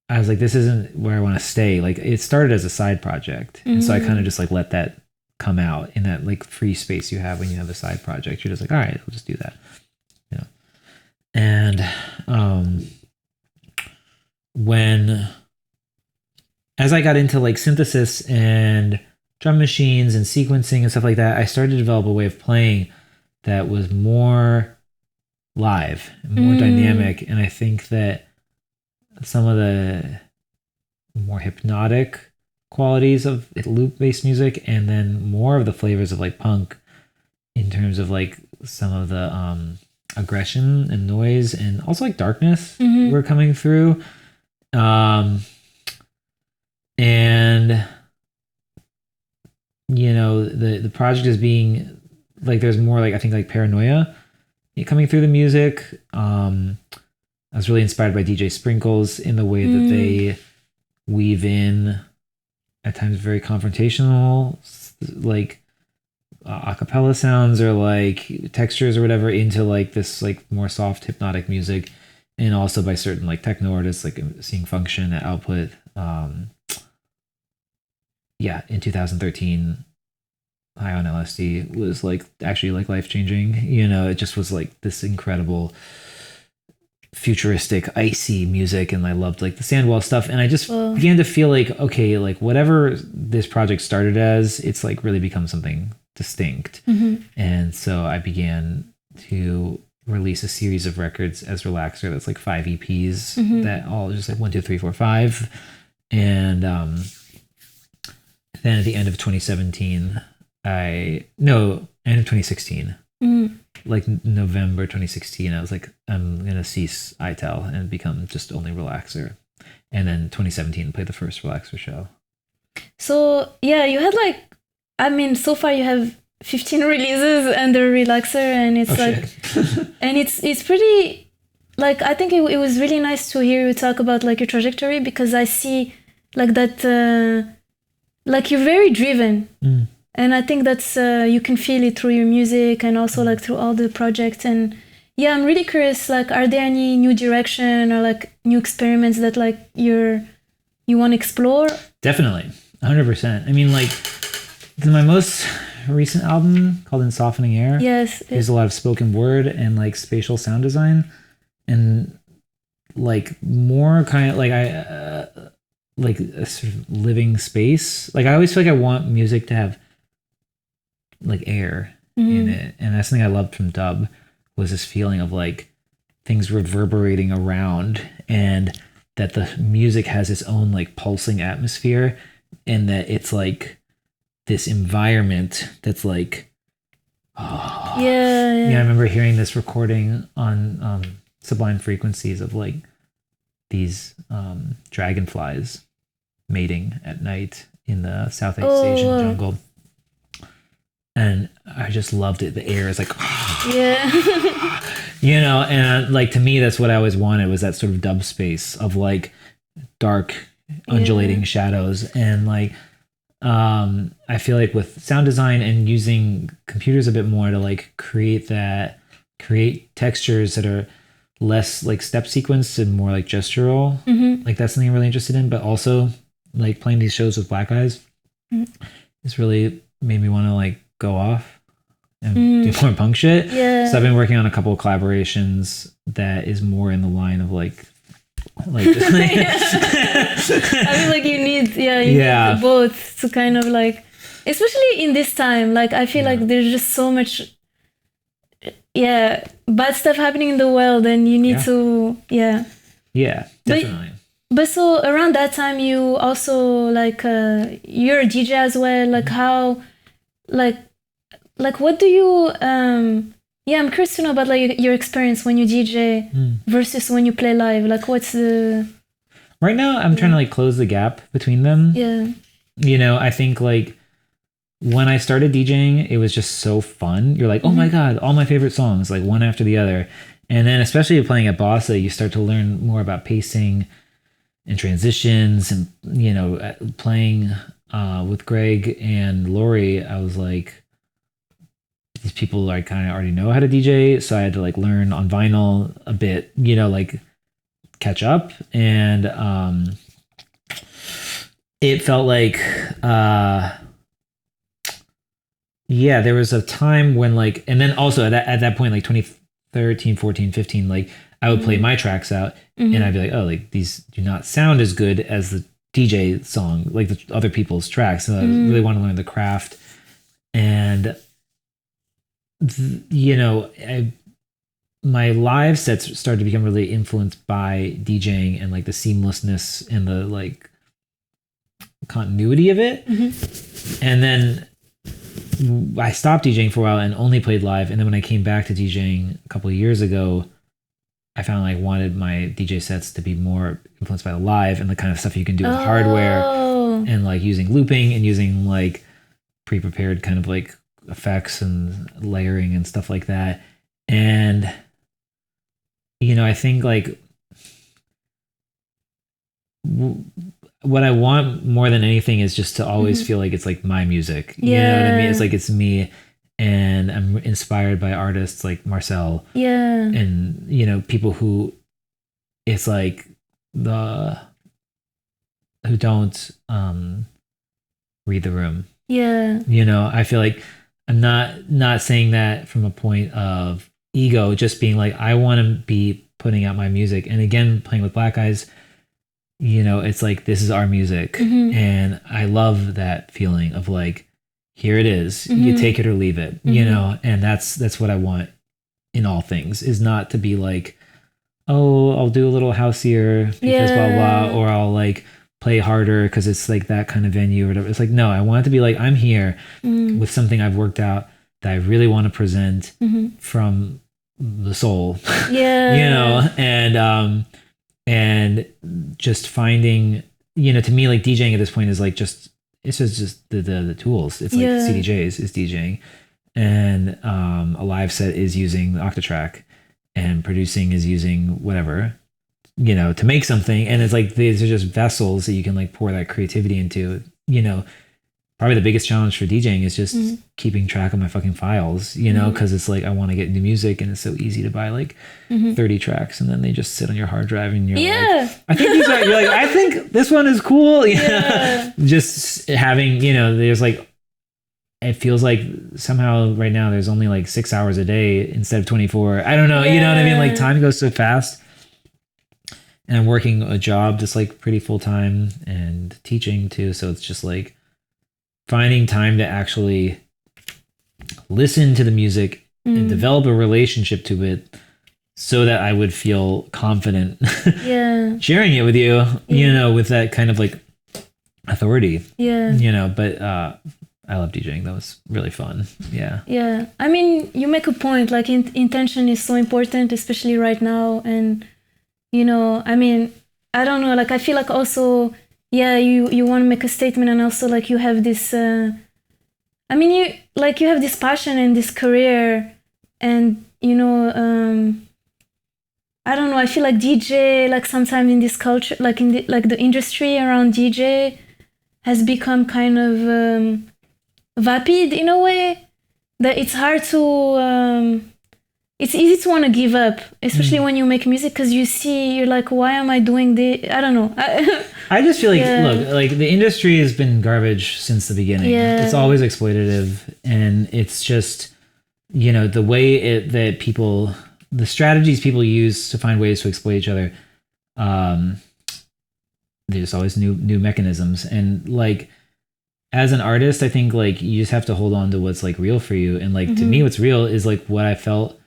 Speaker 2: I was like, this isn't where I want to stay. Like, it started as a side project, and so I kind of just like let that come out in that like free space you have when you have a side project. You're just like, all right, I'll just do that, you know. And as I got into like synthesis and drum machines and sequencing and stuff like that, I started to develop a way of playing that was more live, more dynamic, and I think that some of the more hypnotic qualities of loop-based music, and then more of the flavors of like punk in terms of like some of the aggression and noise and also like darkness were coming through. And you know, the project is being like, there's more like, I think like paranoia coming through the music. I was really inspired by DJ Sprinkles in the way that they weave in at times very confrontational, like a cappella sounds or like textures or whatever into like this like more soft hypnotic music, and also by certain like techno artists like seeing Function at Output, in 2013, high on LSD was like actually like life changing. It just was like this incredible futuristic icy music, and I loved like the Sandwall stuff, and I just began to feel like, okay, like whatever this project started as, it's like really become something distinct. And so I began to release a series of records as Relaxer that's like 5 EPs that all just like 1, 2, 3, 4, 5. And then at the end of 2017, end of 2016, like November 2016, I was like, I'm going to cease Ital and become just only Relaxer. And then 2017, played the first Relaxer show.
Speaker 1: So, yeah, you had like, I mean, so far you have 15 releases under Relaxer, and it's and it's pretty, like, I think it was really nice to hear you talk about like your trajectory, because I see like that, like you're very driven. And I think that's, you can feel it through your music and also like through all the projects. And yeah, I'm really curious, like, are there any new direction or like new experiments that like you want to explore?
Speaker 2: Definitely. 100%. I mean, like my most recent album called In Softening Air.
Speaker 1: Yes.
Speaker 2: There's a lot of spoken word and like spatial sound design, and like more kind of like like a sort of living space. Like I always feel like I want music to have like air in it, and that's something I loved from dub, was this feeling of like things reverberating around, and that the music has its own like pulsing atmosphere, and that it's like this environment that's like yeah, I remember hearing this recording on Sublime Frequencies of like these dragonflies mating at night in the Southeast Asian jungle. And I just loved it. The air is like, and like to me, that's what I always wanted, was that sort of dub space of like dark, undulating shadows. And like, I feel like with sound design and using computers a bit more to like create textures that are less like step sequenced and more like gestural, like that's something I'm really interested in. But also like playing these shows with Black Eyes, it's really made me want to like go off and do more punk shit. So I've been working on a couple of collaborations that is more in the line of like I feel like you need both to kind of like, especially in this time, like I feel like there's just so much bad stuff happening in the world, and you need to definitely. But so around that time, you also like you're a DJ as well. Like how, like what do you I'm curious to know about like your experience when you DJ versus when you play live. Like what's the... Right now I'm trying to like close the gap between them. I think like when I started DJing, it was just so fun. You're like, oh my God, all my favorite songs, like one after the other. And then especially playing at Bossa, you start to learn more about pacing and transitions, and playing with Greg and Lori, I was like, these people I kind of already know how to DJ, so I had to like learn on vinyl a bit, like catch up. And it felt like there was a time when like, and then also at that point, like 2013, 14, 15, like I would play my tracks out and I'd be like, oh, like these do not sound as good as the DJ song, like the other people's tracks. So I really want to learn the craft. And my live sets started to become really influenced by DJing and like the seamlessness and the like continuity of it. And then I stopped DJing for a while and only played live. And then when I came back to DJing a couple of years ago, I found I wanted my DJ sets to be more influenced by the live and the kind of stuff you can do with hardware, and like using looping and using like pre-prepared kind of like effects and layering and stuff like that. And I think like what I want more than anything is just to always feel like it's like my music. You know what I mean? It's like it's me, and I'm inspired by artists like Marcel. And people who it's like who don't read the room.
Speaker 1: Yeah.
Speaker 2: You know, I feel like I'm not saying that from a point of ego, just being like, I want to be putting out my music. And again, playing with Black Eyes, you know, it's like, this is our music. And I love that feeling of like, here it is, you take it or leave it, you know, and that's what I want in all things, is not to be like, oh, I'll do a little houseier because blah, blah, or I'll like play harder because it's like that kind of venue or whatever. It's like, no, I want it to be like, I'm here with something I've worked out that I really want to present from the soul, you know, and just finding, you know, to me, like DJing at this point is like it's just the tools. It's like CDJs is DJing, and a live set is using the Octatrack, and producing is using whatever, you know, to make something. And it's like, these are just vessels that you can like pour that creativity into, you know. Probably the biggest challenge for DJing is just keeping track of my fucking files, you know, because it's like, I want to get new music, and it's so easy to buy like 30 tracks, and then they just sit on your hard drive, and you're like, I think these are, you're like, I think this one is cool. Just having, you know, there's like, it feels like somehow right now there's only like 6 hours a day instead of 24. I don't know, you know what I mean? Like, time goes so fast. And I'm working a job that's like pretty full time, and teaching too. So it's just like finding time to actually listen to the music and develop a relationship to it, so that I would feel confident sharing it with you, you know, with that kind of like authority, you know. But I love DJing. That was really fun. Yeah.
Speaker 1: I mean, you make a point, like intention is so important, especially right now. And, you know, I mean, I don't know, like I feel like also, you want to make a statement, and also like you have this, I mean, you have this passion and this career, and, you know, I don't know, I feel like DJ, like sometimes in this culture, like in the industry around DJ has become kind of vapid in a way, that it's hard to, it's easy to want to give up, especially when you make music, because you're like, why am I doing this? I don't know.
Speaker 2: I just feel like, look, like the industry has been garbage since the beginning. It's always exploitative, and it's just, you know, the way that people, the strategies people use to find ways to exploit each other. There's always new mechanisms, and like, as an artist, I think like you just have to hold on to what's like real for you. And like, to me, what's real is like what I felt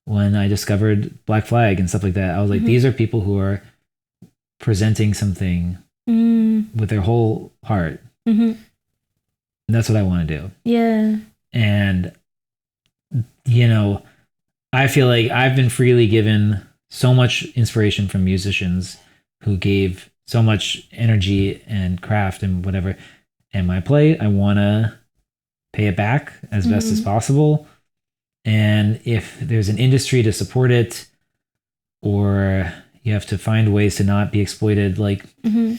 Speaker 2: when I discovered Black Flag and stuff like that. I was like, these are people who are presenting something with their whole heart. And that's what I want to do.
Speaker 1: Yeah.
Speaker 2: And, you know, I feel like I've been freely given so much inspiration from musicians who gave so much energy and craft and whatever. And my play, I want to pay it back as best as possible. And if there's an industry to support it, or you have to find ways to not be exploited, like, you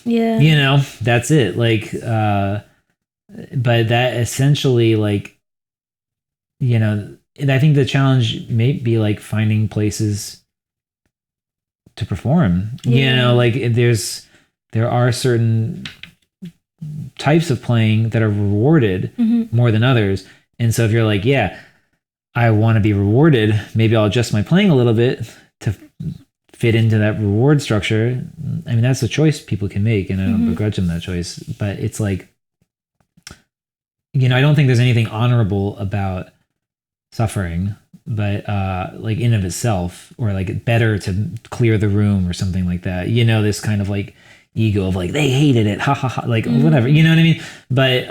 Speaker 2: know, that's it. Like, but that essentially, like, you know, and I think the challenge may be like finding places to perform, you know, like there are certain types of playing that are rewarded more than others. And so if you're like, I want to be rewarded, maybe I'll adjust my playing a little bit to fit into that reward structure. I mean, that's a choice people can make, and I don't begrudge them that choice. But it's like, you know, I don't think there's anything honorable about suffering, but like in of itself, or like better to clear the room or something like that. You know, this kind of like ego of like, they hated it, ha ha ha, like whatever, you know what I mean? But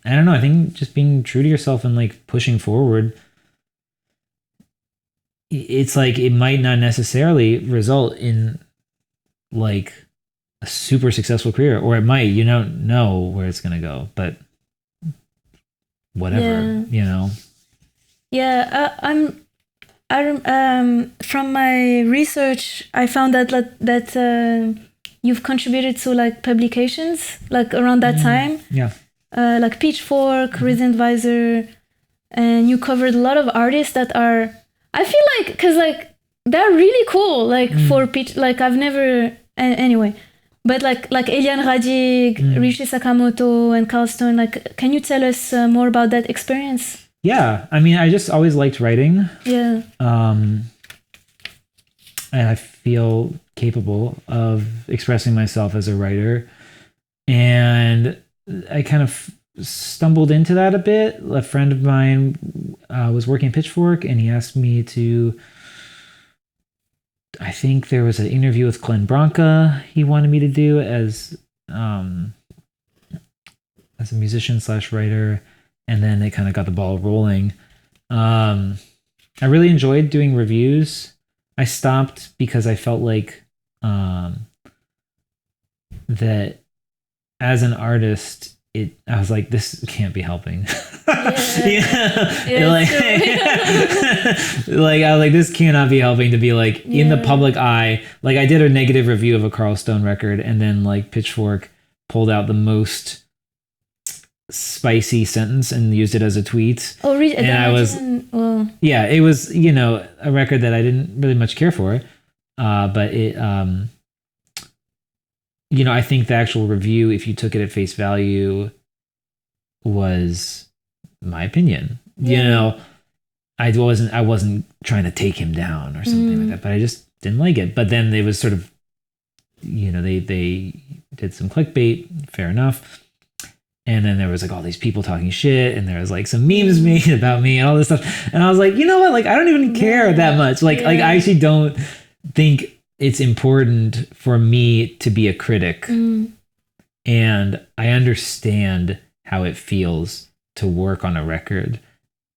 Speaker 2: I don't know, I think just being true to yourself and like pushing forward, it's like it might not necessarily result in like a super successful career, or it might, you don't know where it's gonna go, but whatever, you know.
Speaker 1: From my research, I found that you've contributed to like publications like around that time. Like Pitchfork, Resident Advisor, and you covered a lot of artists that are, I feel like, because like they're really cool, like for pitch, like I've never, anyway, But like Eliane Radig, Rishi Sakamoto, and Carl Stone, like, can you tell us more about that experience?
Speaker 2: Yeah, I mean, I just always liked writing.
Speaker 1: Yeah.
Speaker 2: And I feel capable of expressing myself as a writer. And I kind of stumbled into that a bit. A friend of mine was working at Pitchfork, and he asked me to, I think there was an interview with Glenn Branca he wanted me to do as a musician / writer, and then they kind of got the ball rolling. I really enjoyed doing reviews. I stopped because I felt like that as an artist, I was like, this can't be helping. Like, like I was like, this cannot be helping to be like in the public eye. Like I did a negative review of a Carl Stone record, and then like Pitchfork pulled out the most spicy sentence and used it as a tweet. Oh, really? And I was, yeah, it was, a record that I didn't really much care for, but it, I think the actual review, if you took it at face value, was my opinion. I wasn't trying to take him down or something like that, but I just didn't like it. But then it was sort of, they did some clickbait, fair enough. And then there was like all these people talking shit, and there was like some memes made about me and all this stuff. And I was like, you know what? Like, I don't even care that much. Like I actually don't think it's important for me to be a critic. And I understand how it feels to work on a record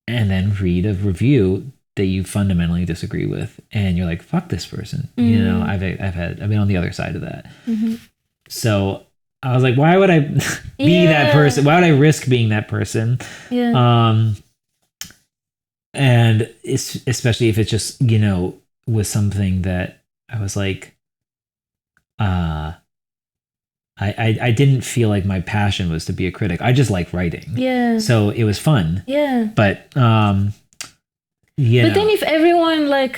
Speaker 2: and then read a review that you fundamentally disagree with, and you're like, fuck this person. I've been on the other side of that. So I was like, why would I be that person? Why would I risk being that person? And it's, especially if it just, was something that I was like, I didn't feel like my passion was to be a critic. I just like writing. Yeah. So it was fun. Yeah. But But
Speaker 1: then if everyone like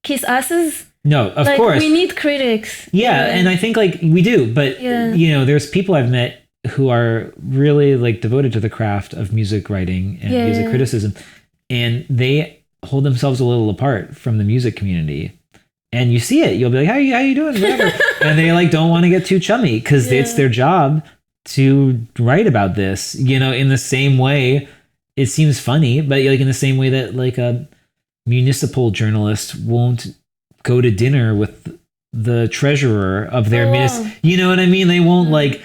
Speaker 1: kiss asses.
Speaker 2: No, of course.
Speaker 1: We need critics.
Speaker 2: Yeah, and I think like we do, but there's people I've met who are really like devoted to the craft of music writing and music criticism, and they hold themselves a little apart from the music community. And you see it. You'll be like, how you doing? Whatever. And they like don't want to get too chummy because it's their job to write about this. In the same way, it seems funny, but like in the same way that like a municipal journalist won't go to dinner with the treasurer of their you know what I mean? They won't like,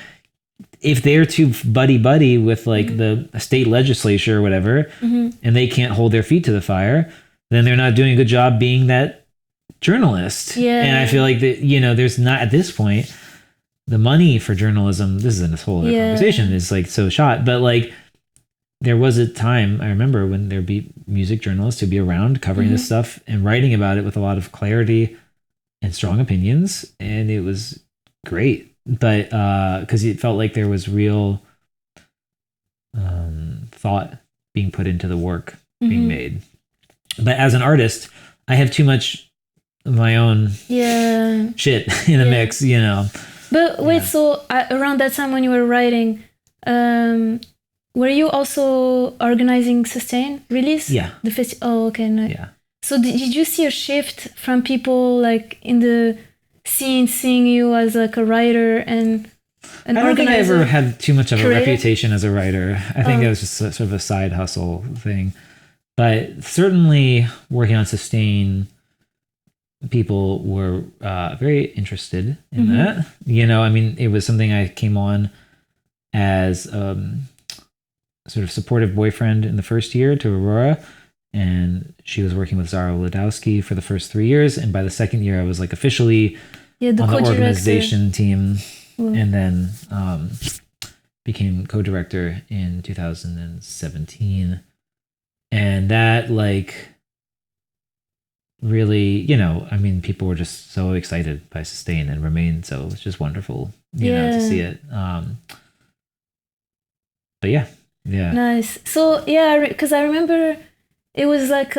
Speaker 2: if they're too buddy with like the state legislature or whatever, and they can't hold their feet to the fire, then they're not doing a good job being that journalist. And I feel like that, there's not at this point, the money for journalism, this is a whole other conversation, is like so shot, but like there was a time I remember when there'd be music journalists who'd be around covering this stuff and writing about it with a lot of clarity and strong opinions. And it was great, but because it felt like there was real thought being put into the work being made. But as an artist, I have too much of my own shit in the mix,
Speaker 1: But wait, so around that time when you were writing, were you also organizing Sustain release? Yeah. The festival. Oh, okay. Nice. Yeah. So did you see a shift from people like in the scene seeing you as like a writer and an organizer? I don't think I ever
Speaker 2: had too much of a reputation as a writer. I think it was just sort of a side hustle thing. But certainly working on Sustain, people were very interested in that. I mean, it was something I came on as sort of supportive boyfriend in the first year to Aurora, and she was working with Zara Ladowski for the first 3 years, and by the second year I was like officially on the organization team. And then became co-director in 2017, and that like really, I mean, people were just so excited by Sustain and Remain, so it was just wonderful to see it. But yeah.
Speaker 1: Nice. So because I remember it was like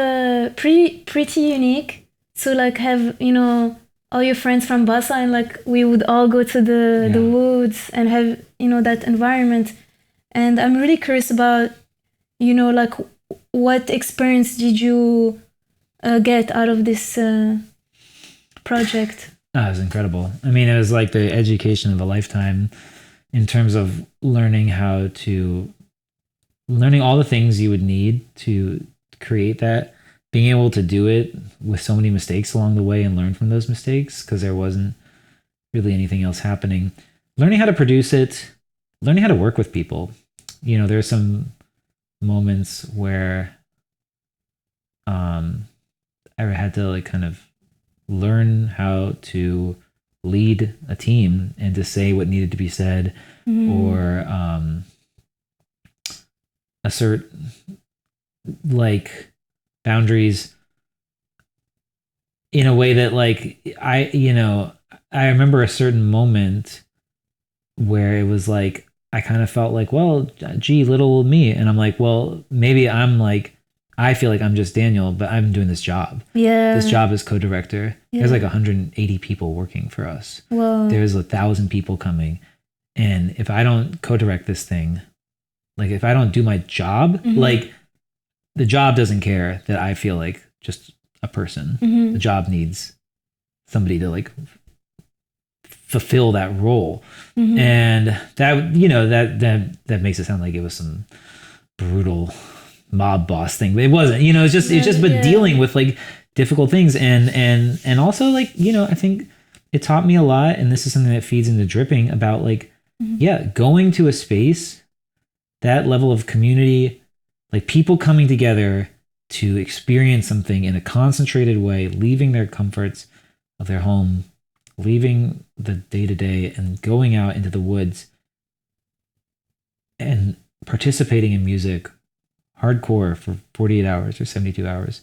Speaker 1: pretty unique. So like have all your friends from Basa, and like we would all go to the woods and have, you know, that environment. And I'm really curious about, you know, like what experience did you get out of this project?
Speaker 2: Oh, it was incredible. I mean, it was like the education of a lifetime in terms of learning all the things you would need to create that, being able to do it with so many mistakes along the way and learn from those mistakes because there wasn't really anything else happening. Learning how to produce it, learning how to work with people. You know, there's some moments where I had to like kind of learn how to lead a team and to say what needed to be said, or assert like boundaries in a way that like I remember a certain moment where it was like I kind of felt like, well, gee, little me, and I'm like, well, maybe I'm like, I feel like I'm just Daniel, but I'm doing this job.
Speaker 1: Yeah.
Speaker 2: This job as co-director. Yeah. There's like 180 people working for us.
Speaker 1: Whoa.
Speaker 2: There's 1,000 people coming. And if I don't co-direct this thing, like if I don't do my job, like the job doesn't care that I feel like just a person. The job needs somebody to like fulfill that role. And that, you know, that makes it sound like it was some brutal mob boss thing, but it wasn't. You know, it's just but dealing with like difficult things, and also like, you know, I think it taught me a lot, and this is something that feeds into dripping about like going to a space, that level of community, like people coming together to experience something in a concentrated way, leaving their comforts of their home, leaving the day-to-day and going out into the woods and participating in music hardcore for 48 hours or 72 hours.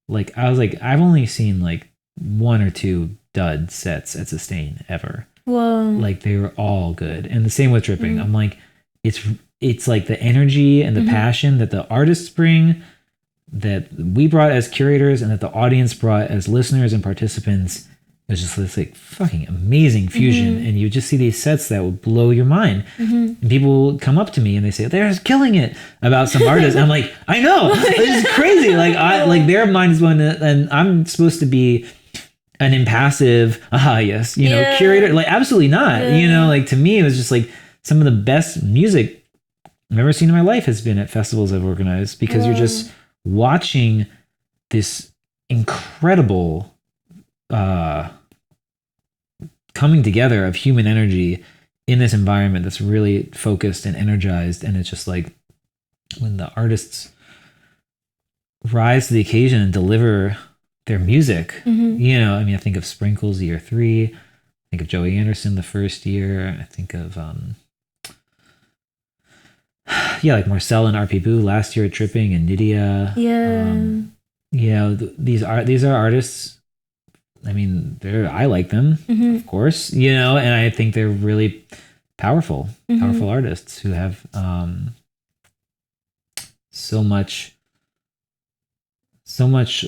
Speaker 2: Like I was like, I've only seen like 1 or 2 dud sets at Sustain ever.
Speaker 1: Whoa.
Speaker 2: Like they were all good. And the same with dripping. I'm like, it's like the energy and the passion that the artists bring, that we brought as curators, and that the audience brought as listeners and participants. It was just this like fucking amazing fusion. And you just see these sets that will blow your mind. And people will come up to me and they say, they're killing it about some artist. And I'm like, I know, this is crazy. Like their mind is going to, and I'm supposed to be an impassive, curator. Like absolutely not. You know, like to me, it was just like some of the best music I've ever seen in my life has been at festivals I've organized, because you're just watching this incredible coming together of human energy in this environment that's really focused and energized. And it's just like when the artists rise to the occasion and deliver their music, you know, I mean, I think of Sprinkles year 3, I think of Joey Anderson the first year, I think of like Marcel and RP Boo last year at Dripping, and Nydia. You know, these are artists. I mean, I like them, of course, you know, and I think they're really powerful artists who have so much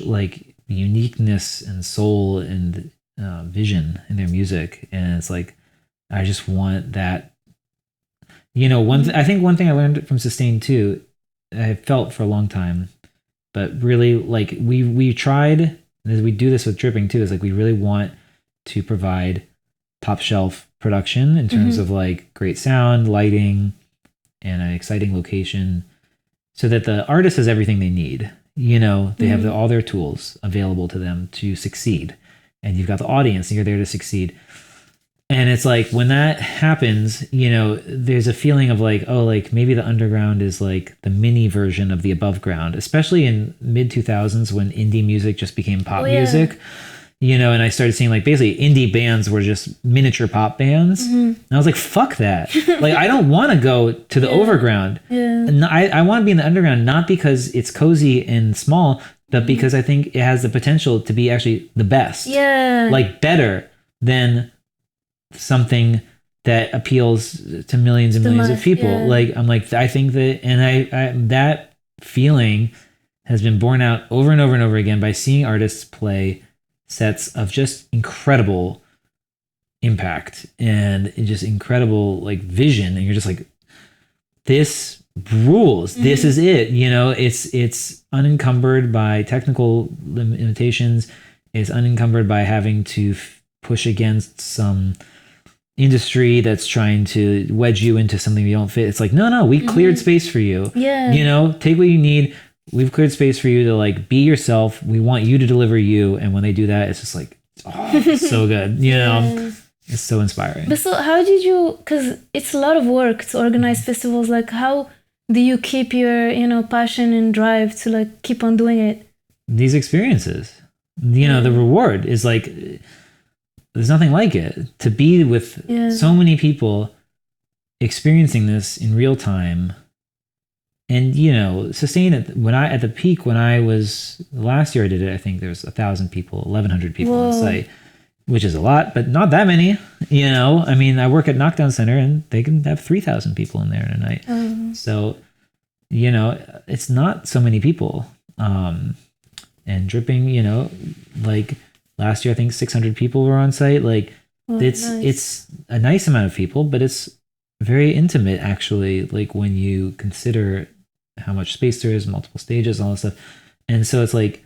Speaker 2: like uniqueness and soul and vision in their music. And it's like, I just want that, you know, I think one thing I learned from Sustain too, I felt for a long time, but really like we tried, and we do this with Dripping too, is like we really want to provide top shelf production in terms of like great sound, lighting, and an exciting location, so that the artist has everything they need. You know, they have all their tools available to them to succeed, and you've got the audience and you're there to succeed. And it's like when that happens, you know, there's a feeling of like, oh, like maybe the underground is like the mini version of the above ground, especially in mid 2000s when indie music just became pop music, you know, and I started seeing like basically indie bands were just miniature pop bands. And I was like, fuck that. Like, I don't want to go to the overground. And I want to be in the underground, not because it's cozy and small, but because I think it has the potential to be actually the best. Like better than something that appeals to millions and millions of people. Like, I'm like, I think that, and I that feeling has been borne out over and over and over again by seeing artists play sets of just incredible impact and just incredible like vision, and you're just like, this rules. This is it. You know, it's unencumbered by technical limitations. It's unencumbered by having to push against some industry that's trying to wedge you into something you don't fit. It's like, no, we cleared space for you.
Speaker 1: Yeah.
Speaker 2: You know, take what you need. We've cleared space for you to like be yourself. We want you to deliver you. And when they do that, it's just like, oh, it's so good. You know, it's so inspiring.
Speaker 1: But so how did you, because it's a lot of work to organize festivals. Like how do you keep your, you know, passion and drive to like keep on doing it?
Speaker 2: These experiences, you know, the reward is like, there's nothing like it to be with so many people experiencing this in real time, and you know, sustain it. At the peak, when I was last year, I did it. I think there's 1,000 people, 1,100 people on site, which is a lot, but not that many. You know, I mean, I work at Knockdown Center, and they can have 3,000 people in there in a night. So, you know, it's not so many people. And dripping, you know, like. Last year, I think 600 people were on site. Like, it's a nice amount of people, but it's very intimate, actually. Like, when you consider how much space there is, multiple stages, all that stuff. And so it's like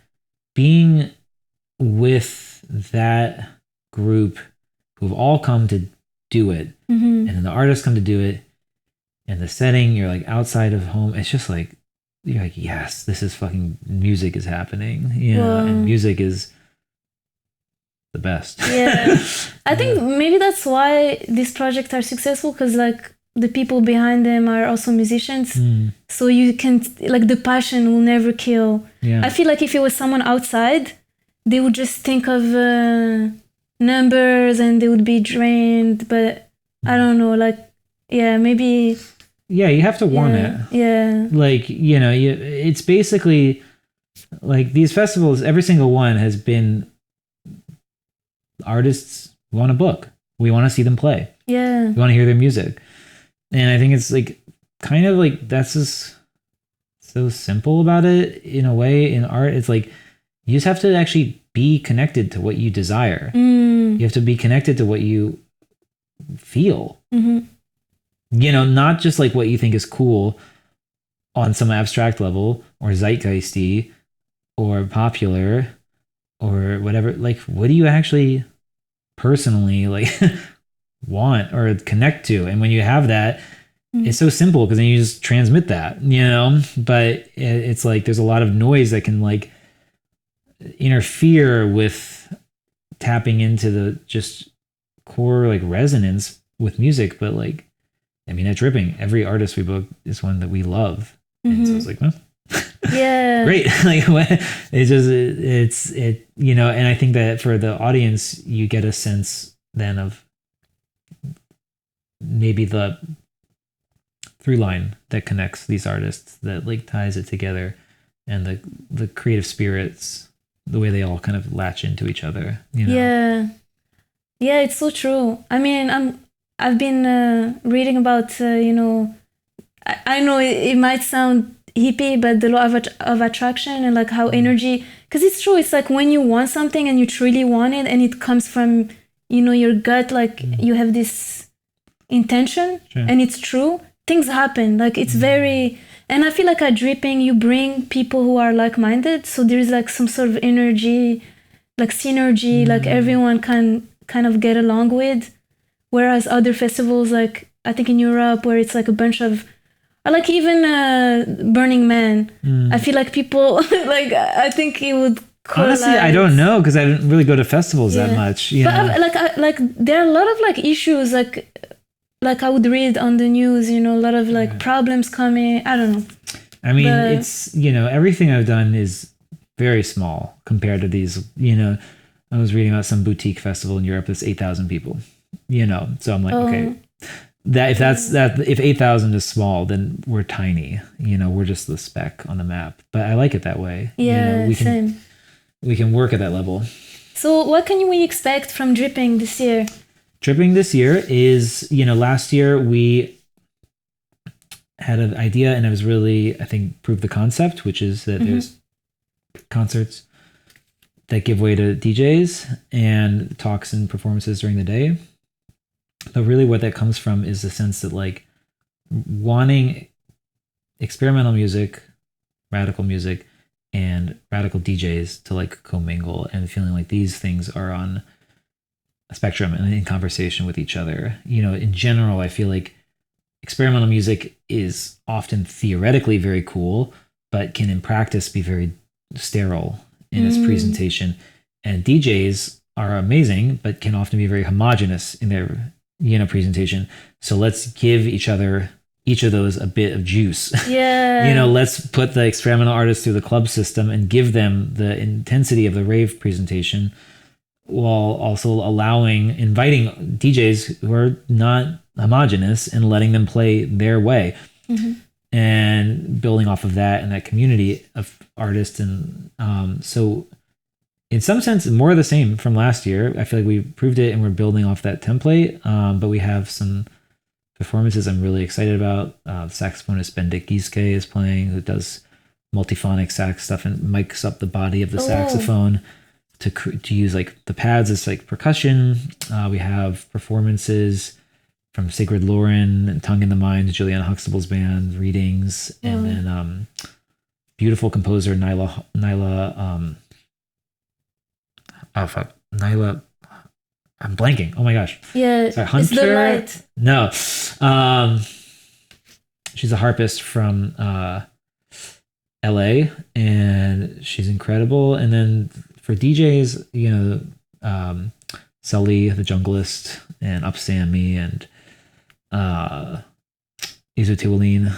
Speaker 2: being with that group who've all come to do it, and then the artists come to do it, and the setting, you're like outside of home. It's just like, you're like, yes, this is fucking music is happening. You know, and music is the best.
Speaker 1: I think maybe that's why these projects are successful, because like the people behind them are also musicians, so you can like the passion will never kill. I feel like if it was someone outside, they would just think of numbers and they would be drained, but I don't know, like maybe
Speaker 2: you have to want it. Like, you know, it's basically like these festivals, every single one has been artists want to book. We want to see them play. We want to hear their music. And I think it's like kind of like that's just so simple about it in a way. In art, it's like you just have to actually be connected to what you desire. You have to be connected to what you feel. You know, not just like what you think is cool on some abstract level or zeitgeisty or popular or whatever. Like, what do you actually personally like want or connect to? And when you have that, it's so simple, because then you just transmit that, you know. But it's like there's a lot of noise that can like interfere with tapping into the just core like resonance with music. But like, I mean, at Dripping, every artist we book is one that we love, and so it's like, well, great. Like, it's you know. And I think that for the audience, you get a sense then of maybe the through line that connects these artists, that like ties it together, and the creative spirits, the way they all kind of latch into each other, you know.
Speaker 1: It's so true. I mean, I've been reading about you know, I know it might sound hippie, but the law of attraction, and like how energy, because it's true. It's like when you want something and you truly want it, and it comes from, you know, your gut, like you have this intention and it's true, things happen. Like it's very, and I feel like at Dripping you bring people who are like-minded, so there's like some sort of energy, like synergy, like everyone can kind of get along with. Whereas other festivals, like I think in Europe, where it's like a bunch of, or like even Burning Man, I feel like people like, I think it would collapse.
Speaker 2: Honestly, I don't know, because I didn't really go to festivals that much. You know?
Speaker 1: Like there are a lot of like issues, like I would read on the news, you know, a lot of like problems coming. I don't know.
Speaker 2: I mean, it's, you know, everything I've done is very small compared to these, you know. I was reading about some boutique festival in Europe that's 8,000 people, you know. So I'm like, okay, if 8,000 is small, then we're tiny, you know, we're just the speck on the map. But I like it that way.
Speaker 1: Yeah,
Speaker 2: you know, we can work at that level.
Speaker 1: So what can we expect from Dripping this year?
Speaker 2: Dripping this year is, you know, last year we had an idea, and it was really, I think, proved the concept, which is that there's concerts that give way to DJs and talks and performances during the day. But really what that comes from is the sense that like wanting experimental music, radical music, and radical DJs to like commingle, and feeling like these things are on a spectrum and in conversation with each other. You know, in general, I feel like experimental music is often theoretically very cool, but can in practice be very sterile in its presentation. And DJs are amazing, but can often be very homogenous in their, you know, presentation. So let's give each of those a bit of juice.
Speaker 1: Yeah.
Speaker 2: You know, let's put the experimental artists through the club system and give them the intensity of the rave presentation, while also inviting DJs who are not homogenous and letting them play their way, and building off of that and that community of artists. And so in some sense, more of the same from last year. I feel like we proved it and we're building off that template. But we have some performances I'm really excited about. Saxophonist Ben Giske is playing, who does multiphonic sax stuff and mics up the body of the saxophone to use like the pads as like percussion. We have performances from Sigrid Lauren and Tongue in the Mind, Juliana Huxtable's band, readings, and then beautiful composer Nyla. I'm blanking. Oh my gosh.
Speaker 1: Yeah.
Speaker 2: Sorry, Hunter.
Speaker 1: It's the light.
Speaker 2: No. She's a harpist from LA, and she's incredible. And then for DJs, you know, Sully, the Junglist, and Upstammy, and Isotiwaline.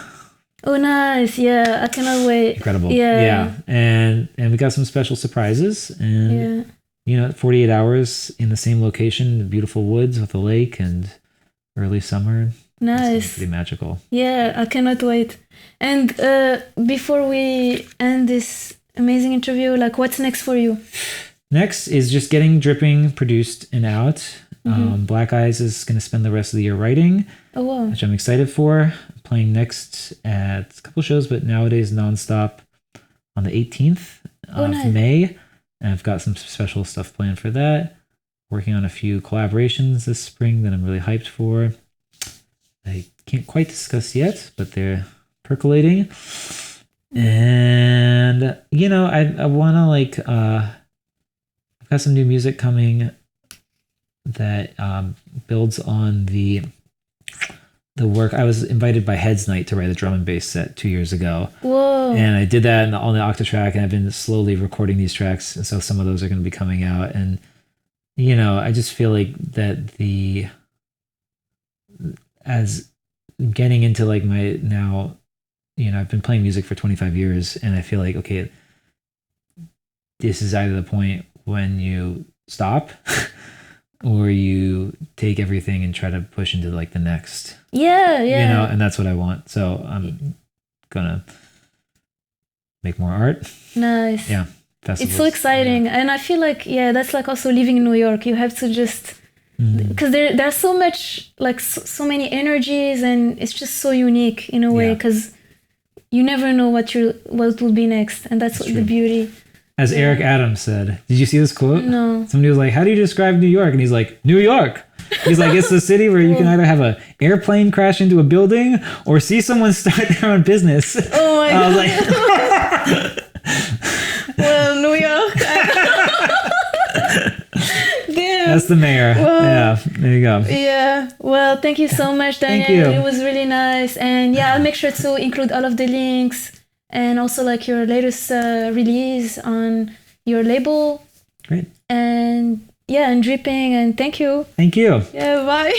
Speaker 1: Oh, nice. Yeah, I cannot wait.
Speaker 2: Incredible.
Speaker 1: Yeah.
Speaker 2: Yeah. And we got some special surprises. And, you know, 48 hours in the same location, beautiful woods with a lake and early summer.
Speaker 1: Nice.
Speaker 2: Pretty magical.
Speaker 1: Yeah, I cannot wait. And before we end this amazing interview, like, what's next for you?
Speaker 2: Next is just getting Dripping produced and out. Black Eyes is going to spend the rest of the year writing, which I'm excited for. I'm playing next at a couple shows, but nowadays nonstop on the 18th of May. And I've got some special stuff planned for that. Working on a few collaborations this spring that I'm really hyped for. I can't quite discuss yet, but they're percolating. And, you know, I want to like, I've got some new music coming that builds on the work. I was invited by Heads Night to write a drum and bass set 2 years ago.
Speaker 1: Whoa. And
Speaker 2: I did that on the Octatrack, and I've been slowly recording these tracks. And so some of those are going to be coming out. And, you know, I just feel like that as getting into like my now, you know, I've been playing music for 25 years, and I feel like, okay, this is either the point when you stop or you take everything and try to push into like the next.
Speaker 1: Yeah.
Speaker 2: You know, and that's what I want. So I'm gonna make more art.
Speaker 1: Nice.
Speaker 2: Yeah. Festivals.
Speaker 1: It's so exciting. And I feel like, that's like also living in New York. You have to just, because there's so much, like so many energies, and it's just so unique in a way, because you never know what will be next. And that's the beauty.
Speaker 2: As Eric Adams said, did you see this quote?
Speaker 1: No.
Speaker 2: Somebody was like, how do you describe New York? And he's like, New York. He's like, it's the city where you can either have an airplane crash into a building or see someone start their own business.
Speaker 1: Oh my God.
Speaker 2: I was like,
Speaker 1: well, New York. Damn.
Speaker 2: That's the mayor. Well, yeah, there you go.
Speaker 1: Yeah. Well, thank you so much, Daniel.
Speaker 2: Thank you.
Speaker 1: It was really nice. And I'll make sure to include all of the links. And also like your latest release on your label.
Speaker 2: Great.
Speaker 1: And and Dripping, and thank you.
Speaker 2: Thank you.
Speaker 1: Yeah, bye.